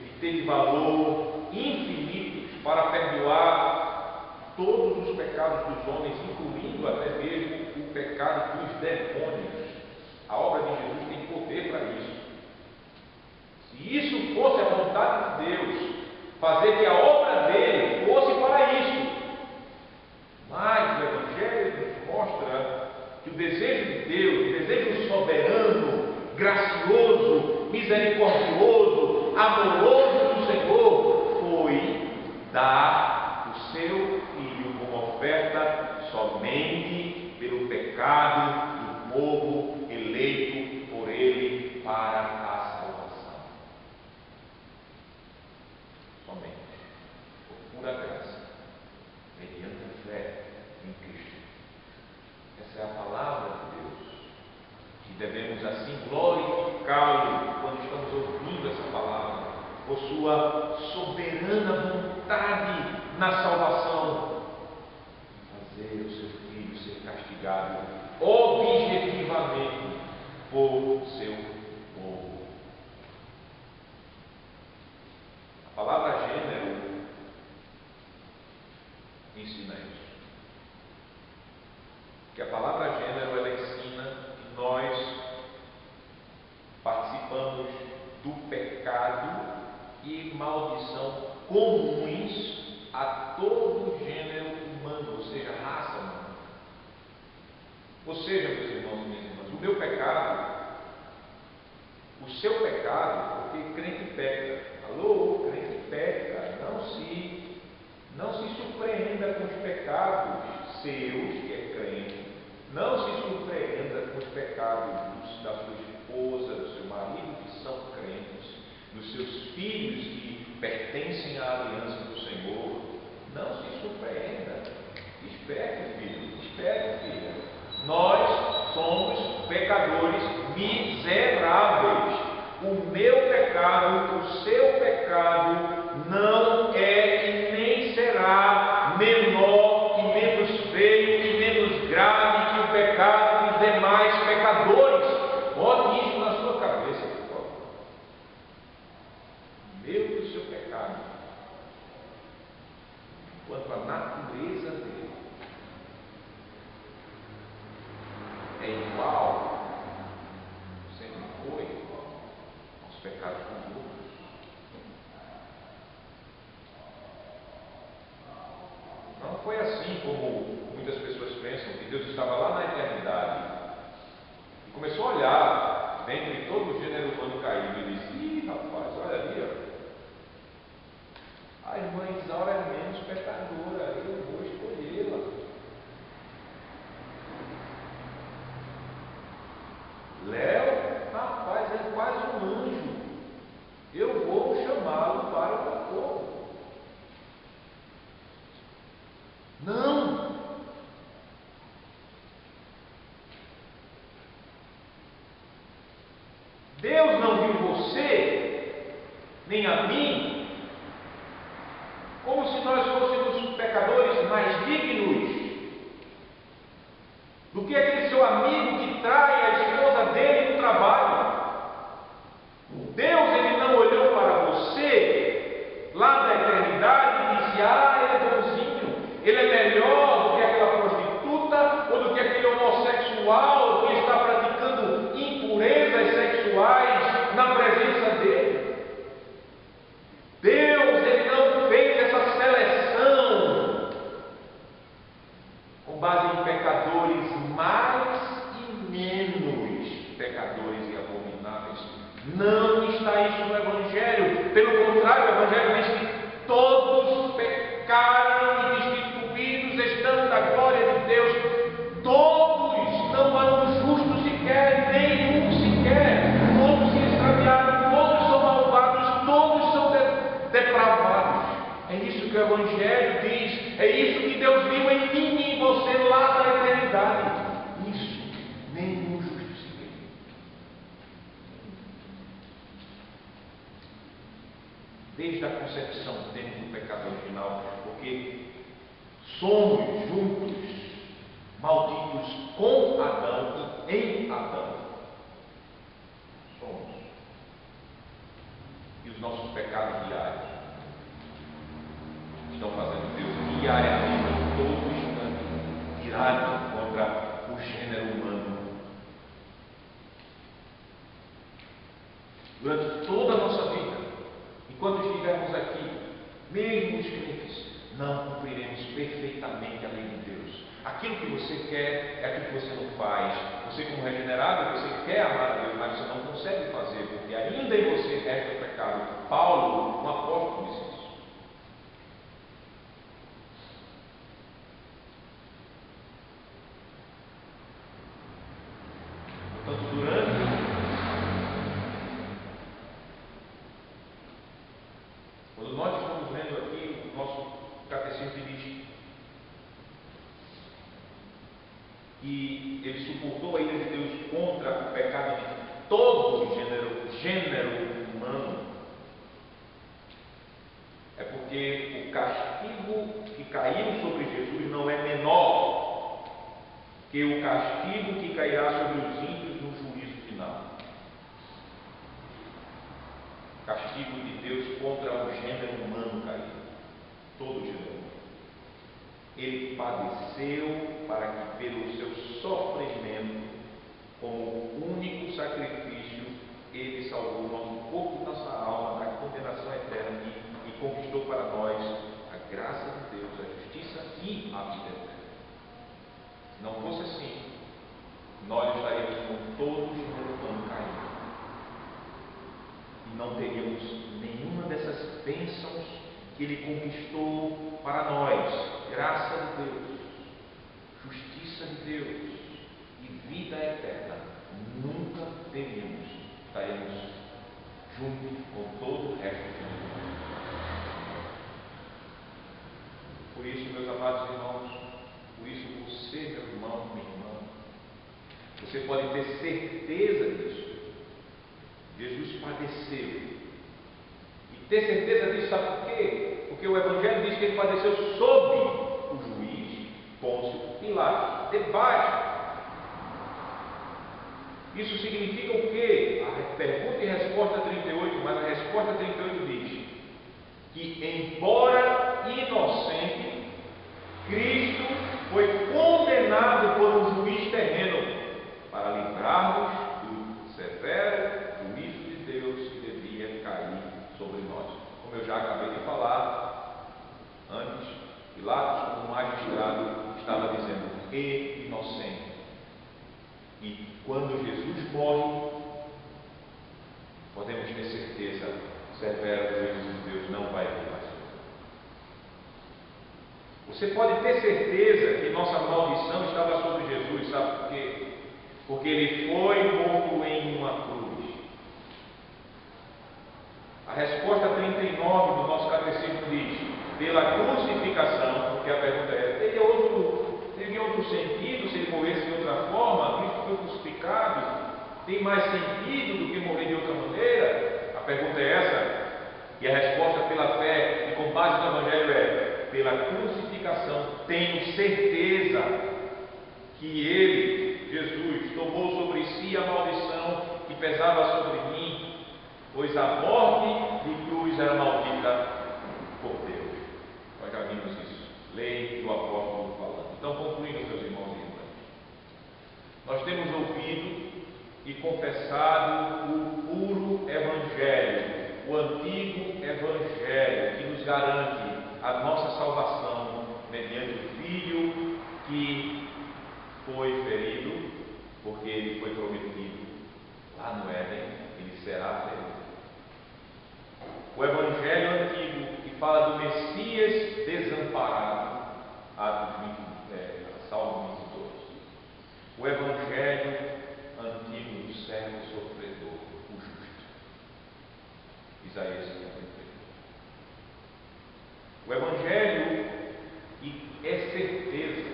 [SPEAKER 1] e teve valor infinitos para perdoar todos os pecados dos homens, incluindo até mesmo o pecado dos demônios. A obra de Jesus tem poder para isso. Se isso fosse a vontade de Deus, fazer que a obra dele fosse para isso, mas o Evangelho nos mostra que o desejo de Deus, o desejo soberano, gracioso, misericordioso, amoroso do Senhor, foi dar o seu Filho como oferta somente pelo pecado do povo eleito por Ele para a salvação. Somente por pura graça, mediante a fé em Cristo. Essa é a palavra de Deus, que devemos assim glorificá-lo quando estamos ouvindo essa palavra. por sua soberana vontade na salvação, fazer o seu filho ser castigado objetivamente por seu povo. A palavra gênero ensina isso. Que a palavra gênero, ela ensina que nós participamos do pecado e maldição comuns a todo gênero humano, ou seja, raça humana. Ou seja, meus irmãos e minhas irmãs, o meu pecado, o seu pecado, porque crente peca. Alô, crente peca. Não se surpreenda com os pecados seus, que é crente. Não se surpreenda com os pecados da sua esposa, do seu marido, que são crentes, dos seus filhos que pertencem à aliança do Senhor. Não se surpreenda. Espere, filho, espere, filha. Nós somos pecadores miseráveis. O meu pecado, o seu pecado, não é e nem será menor e menos feio e menos grave que o pecado dos demais pecadores. Bote isso na sua cabeça, por favor. O meu e o seu pecado, quanto à natureza dele, é igual, sempre foi, aos pecados dos outros. Não foi assim como muitas pessoas pensam, que Deus estava lá na eternidade e começou a olhar dentre todo o gênero humano caído e disse: ih, rapaz, olha ali, ó. A irmã Isaura é menos pecadora, eu vou escolhê-la. Léo, rapaz, é quase um anjo, eu vou chamá-lo para o meu povo. Não! Deus não viu você, nem a mim, como se nós fôssemos pecadores mais dignos do que aquele seu amigo que trai a esposa dele no trabalho. Deus, ele não olhou para você lá da eternidade e disse: ah, ele é bonzinho, ele é melhor do que aquela prostituta ou do que aquele homossexual que está praticando impurezas sexuais na presença dele. Deus, ele não fez essa seleção com base em pecadores mais e menos pecadores e abomináveis. Não está isso no Evangelho. Pelo contrário, o Evangelho diz que todos pecaram e destituídos estão da glória de Deus. Todos, não há um justo sequer, nenhum sequer. Todos se extraviaram, todos são malvados, todos são depravados. É isso que o Evangelho diz. É isso que Deus viu em mim e em você lá na eternidade. Isso, nenhum justo sequer. Desde a concepção temos o pecado original, porque somos juntos malditos com Adão e em Adão. Somos. E os nossos pecados diários estão fazendo Deus diariamente, em todo instante, irado contra o gênero humano. Durante toda a nossa vida, enquanto estivermos aqui, mesmo os crentes, não cumpriremos perfeitamente a lei de Deus. Aquilo que você quer é aquilo que você não faz. Você, como regenerado, você quer amar a Deus, mas você não consegue fazer, porque ainda em você resta o pecado. Paulo, um apóstolo, disse isso. Portanto, quando nós estamos vendo aqui, o nosso catecismo diz que ele suportou a ira de Deus contra o pecado de todo o gênero humano. porque o castigo que caiu sobre Jesus não é menor que o castigo que cairá sobre os ímpios no juízo final. Castigo de Deus contra o gênero humano caído, todo o gênero humano. Ele padeceu para que pelo seu sofrimento, como único sacrifício, ele salvou o nosso corpo e nossa alma da condenação eterna e conquistou para nós a graça de Deus, a justiça e a vida eterna. Se não fosse assim, nós estaríamos com todo o gênero humano caído e não teríamos nenhuma dessas bênçãos que ele conquistou para nós: graça de Deus, justiça de Deus e vida eterna. Nunca teríamos, estaremos juntos com todo o resto do mundo. Por isso, meus amados irmãos, por isso você, meu irmão, minha irmã, você pode ter certeza disso. Jesus padeceu. E ter certeza disso, sabe por quê? Porque o Evangelho diz que ele padeceu sob o juiz Pôncio Pilatos, debaixo. Isso significa o quê? A pergunta e resposta 38, mas a resposta 38 diz que, embora inocente, Cristo foi condenado por um juiz terreno para livrar-nos do severo juízo de Deus que devia cair sobre nós. Como eu já acabei de falar antes, Pilatos, como magistrado, estava dizendo inocente. E quando Jesus morre, podemos ter certeza, severo juízo de Deus não vai vir mais. Você pode ter certeza que nossa maldição estava sobre Jesus, sabe por quê? Porque ele foi morto em uma cruz. A resposta 39 do nosso catecismo diz: pela crucificação, porque a pergunta é: teria outro sentido se ele morresse de outra forma? Cristo foi crucificado, tem mais sentido do que morrer de outra maneira? A pergunta é essa, e a resposta pela fé e com base no Evangelho é: pela crucificação tenho certeza que ele, Jesus, tomou sobre si a maldição que pesava sobre mim, pois a morte de cruz era maldita por Deus. Nós já vimos isso, lei do apóstolo falando. Então, concluindo, meus irmãos e irmãs, nós temos ouvido e confessado o puro Evangelho, o antigo Evangelho, que nos garante a nossa salvação mediante o Filho que foi ferido, porque ele foi prometido lá no Éden, ele será ferido. O Evangelho antigo que fala do Messias desamparado, Salmo 22. O Evangelho antigo do servo sofredor, o justo, Isaías 53. O Evangelho é certeza,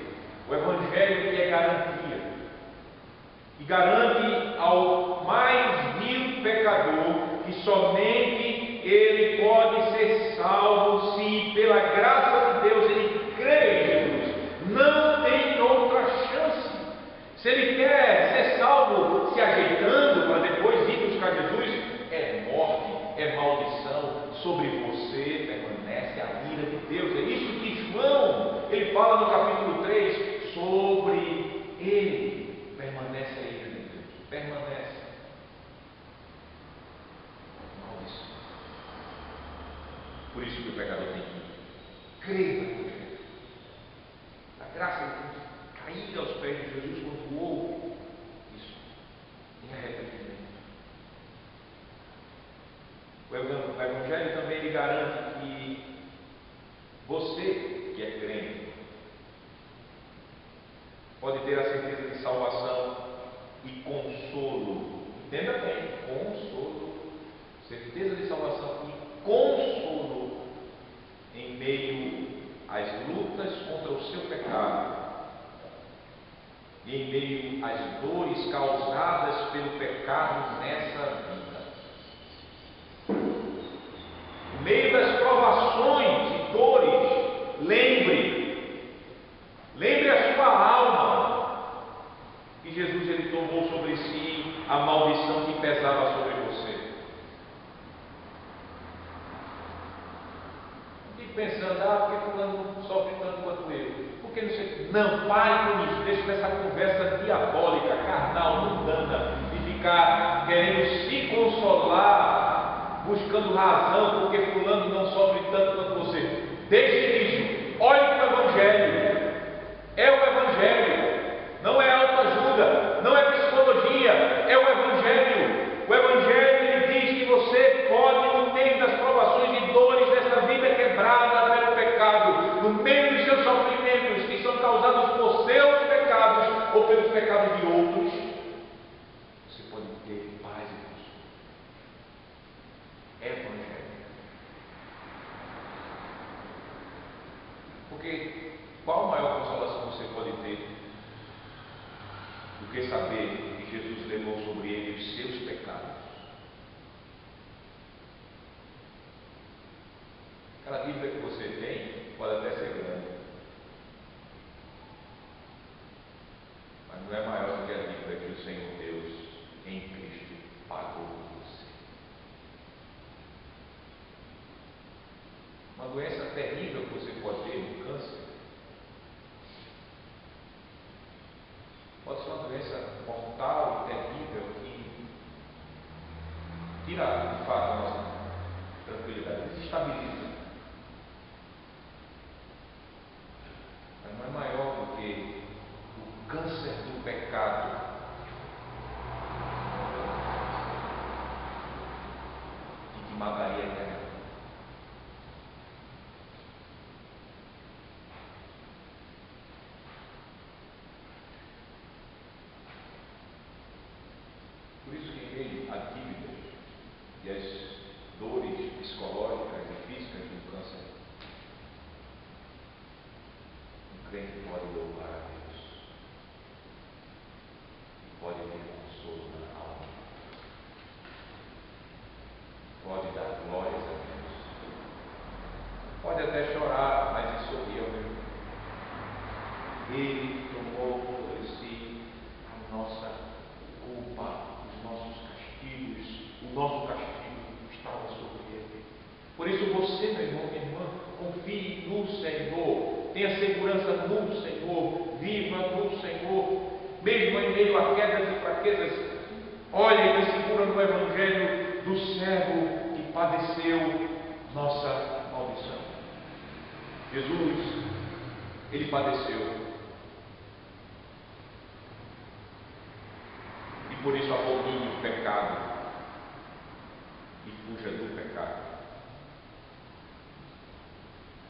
[SPEAKER 1] o Evangelho que é garantia, e garante ao mais vil pecador que somente ele pode ser salvo se pela graça de Deus ele crê em Jesus. Não tem outra chance. Se ele quer ser salvo se ajeitando para depois ir buscar Jesus, é morte, é maldição. Sobre você permanece a ira de Deus. É isso que João, ele fala no capítulo 3, sobre ele permanece a ira de Deus. Permanece. Maldição. Por isso que o pecador tem que crer no Evangelho. A graça de Deus cair aos pés de Jesus quando ouve isso, em arrependimento. O Evangelho também lhe garante que você, que é crente, pode ter a certeza de salvação e consolo. Entenda bem, consolo. Certeza de salvação e consolo em meio às lutas contra o seu pecado e em meio às dores causadas pelo pecado nessa vida. No meio das provações a maldição que pesava sobre você. Não fique pensando, porque fulano não sofre tanto quanto eu. Porque não sei. Não, pare com isso, deixe dessa conversa diabólica, carnal, mundana, de ficar querendo se consolar, buscando razão, porque fulano não sofre tanto quanto você. Deixe isso, olhe para o Evangelho. É o Evangelho, não é autoajuda, não é psicologia, é o Evangelho. O Evangelho ele diz que você pode, no meio das provações e dores dessa vida quebrada pelo pecado, no meio dos seus sofrimentos que são causados por seus pecados ou pelos pecados de outros, você pode ter paz e consolo. É Evangelho. Porque qual maior consolação você pode ter do que saber que Jesus levou sobre ele os seus pecados? Aquela Bíblia que você tem pode até ser grande, mas não é maior do que a Bíblia que o Senhor Deus em Cristo pagou por você. Uma doença terrível que você pode ter, um câncer, pode ser uma doença mortal e terrível que tira de fato a nossa tranquilidade, desestabiliza. Mas não é maior do que o câncer do pecado que te mataria eternamente. Por isso que a dívida e as dores psicológicas e físicas do câncer, um crente pode louvar a Deus e pode ter consolo na alma, pode dar glórias a Deus, pode até chorar, mas em sorrir ao mesmo tempo. Ele tomou sobre si a nossa culpa, os nossos castigos, o nosso castigo estava sobre ele. Por isso você, meu irmão, minha irmã, confie no Senhor, tenha segurança no Senhor, viva no Senhor, mesmo em meio a quedas e fraquezas. Olhe e segura no Evangelho do servo que padeceu nossa maldição. Jesus, ele padeceu. E por isso abomine o pecado e fuja do pecado.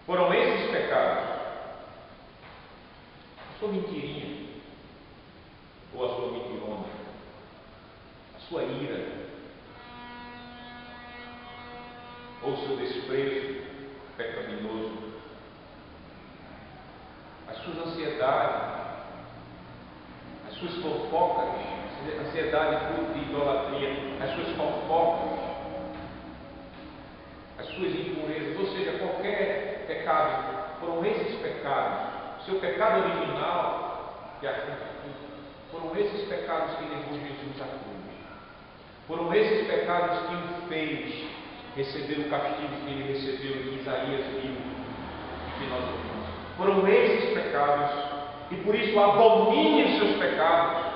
[SPEAKER 1] Foram esses pecados, a sua mentirinha, ou a sua mentirona, a sua ira, ou o seu desprezo pecaminoso, as suas ansiedades, as suas fofocas, ansiedade fruto de idolatria, as suas fofocas, as suas impurezas, ou seja, qualquer pecado, foram esses pecados, seu pecado original, que foram esses pecados que levou Jesus à cruz, foram esses pecados que o fez receber o castigo que ele recebeu em Isaías 1000, que nós ouvimos. Foram esses pecados, e por isso abomine os seus pecados,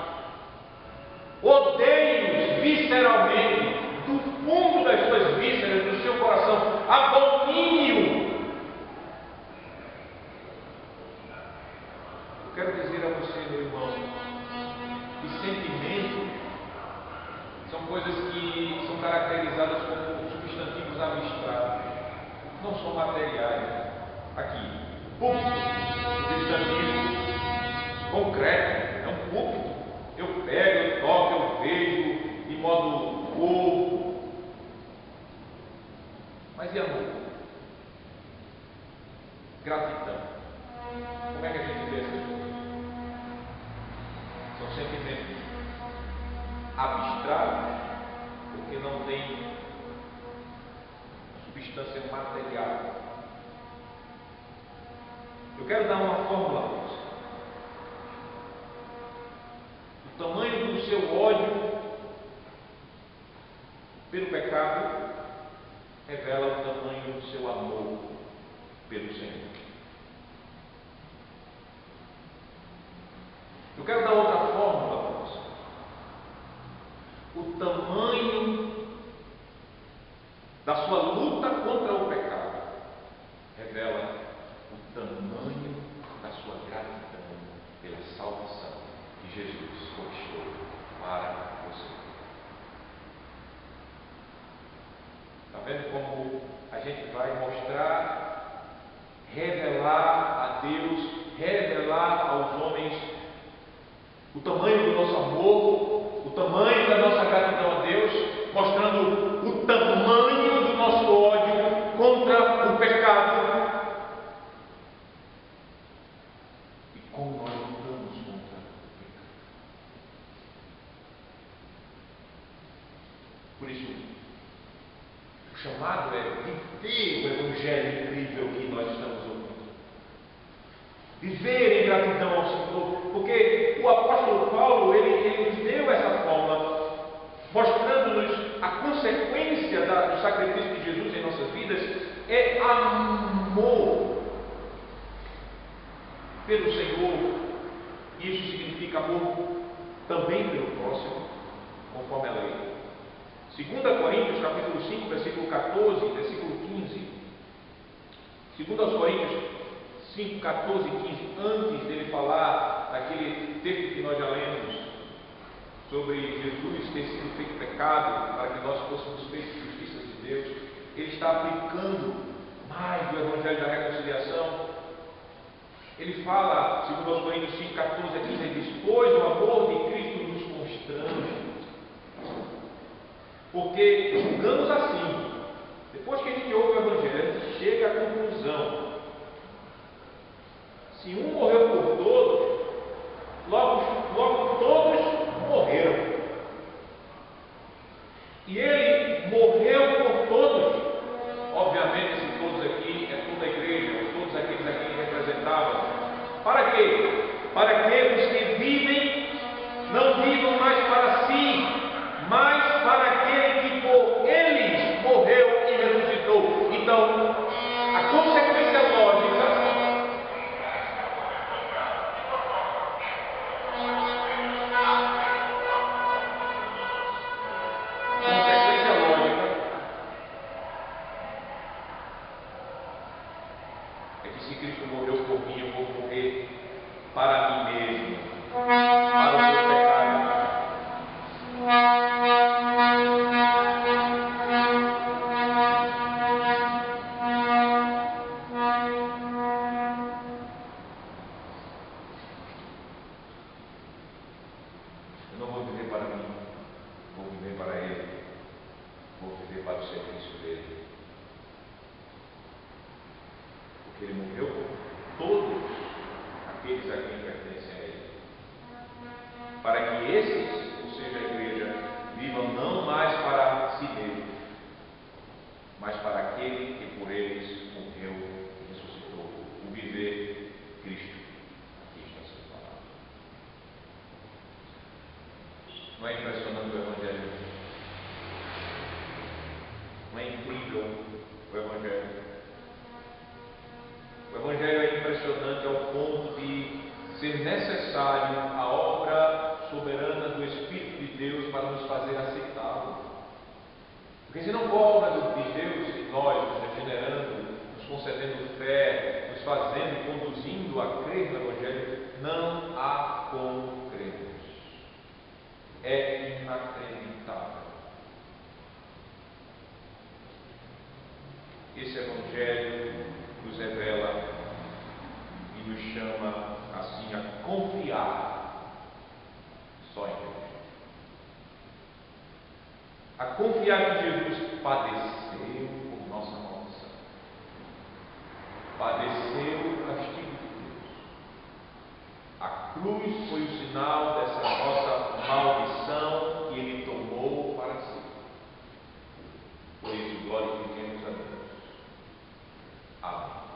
[SPEAKER 1] odeie-os visceralmente, do fundo das suas vísceras, do seu coração, abomine-o. Eu quero dizer a você, meu irmão, que sentimentos são coisas que são caracterizadas como substantivos abstratos, não são materiais. Aqui, púlpito, substantivo concreto, é um púlpito. Eu pego, eu toco, eu vejo de modo corpo. Mas e amor? Gratidão. Como é que a gente vê essas coisas? São sentimentos abstratos, porque não tem substância material. Eu quero dar uma fórmula para você. O tamanho do seu ódio pelo pecado revela o tamanho do seu amor pelo Senhor. Eu quero dar outra fórmula para você. O tamanho da sua luta contra o pecado revela o tamanho da sua gratidão pela salvação que Jesus conquistou para você. Está vendo como a gente vai mostrar, revelar a Deus, revelar aos homens o tamanho do nosso amor, o tamanho da nossa gratidão a Deus, mostrando o tamanho do nosso ódio contra o pecado e como nós lutamos contra o pecado. Por isso, o chamado é viver o Evangelho incrível que nós estamos ouvindo. Viver em gratidão ao Senhor, porque o apóstolo Paulo, ele nos deu essa fórmula, mostrando-nos a consequência do sacrifício de Jesus em nossas vidas, é amor pelo Senhor. Isso significa amor também pelo próximo, conforme a lei. 2 Coríntios, capítulo 5, versículo 14, versículo 15. 2 Coríntios 5, 14 e 15, antes dele falar daquele texto que nós já lemos sobre Jesus ter sido feito pecado para que nós fôssemos feitos justiça de Deus, ele está aplicando mais do Evangelho da Reconciliação. Ele fala, 2 Coríntios 5, 14 a 15, ele diz: pois o amor de Cristo nos constrange, porque julgamos assim, depois que a gente ouve o Evangelho, a gente chega à conclusão: se um morreu por todos, logo todos morreram. E ele morreu por todos. Obviamente, esse todos aqui é toda a igreja, todos aqueles a quem representavam. Para quê? Para que os que vivem não vivam mais para si, mas para aquele que por eles morreu e ressuscitou. Então, a consequência lógica é que se Cristo morreu por mim, eu vou morrer para mim mesmo, para os meus pecados. Eu não vou viver para mim, vou viver para Ele, vou viver para o serviço dele. Porque Ele morreu por todos aqueles a quem pertencem a Ele, para que esses, ou seja, a igreja, vivam não mais para si mesmos, mas para aquele que por eles morreu e ressuscitou. O viver Cristo. Aqui está sendo falado. Não é impressionante o Evangelho? Não é incrível o Evangelho? O Evangelho é impressionante ao ponto de ser necessário a obra soberana do Espírito de Deus para nos fazer aceitá-lo. Porque se não for a obra de Deus em nós, nos regenerando, nos concedendo fé, nos fazendo e conduzindo a crer no Evangelho, não há como crermos. É inacreditável. Esse Evangelho nos revela e nos chama assim a confiar só em Deus. A confiar que Jesus padeceu por nossa maldição, padeceu o castigo de Deus. A cruz foi o sinal dessa nossa maldição que Ele tomou para si. Por isso, glorifiquemos a Deus. Amém.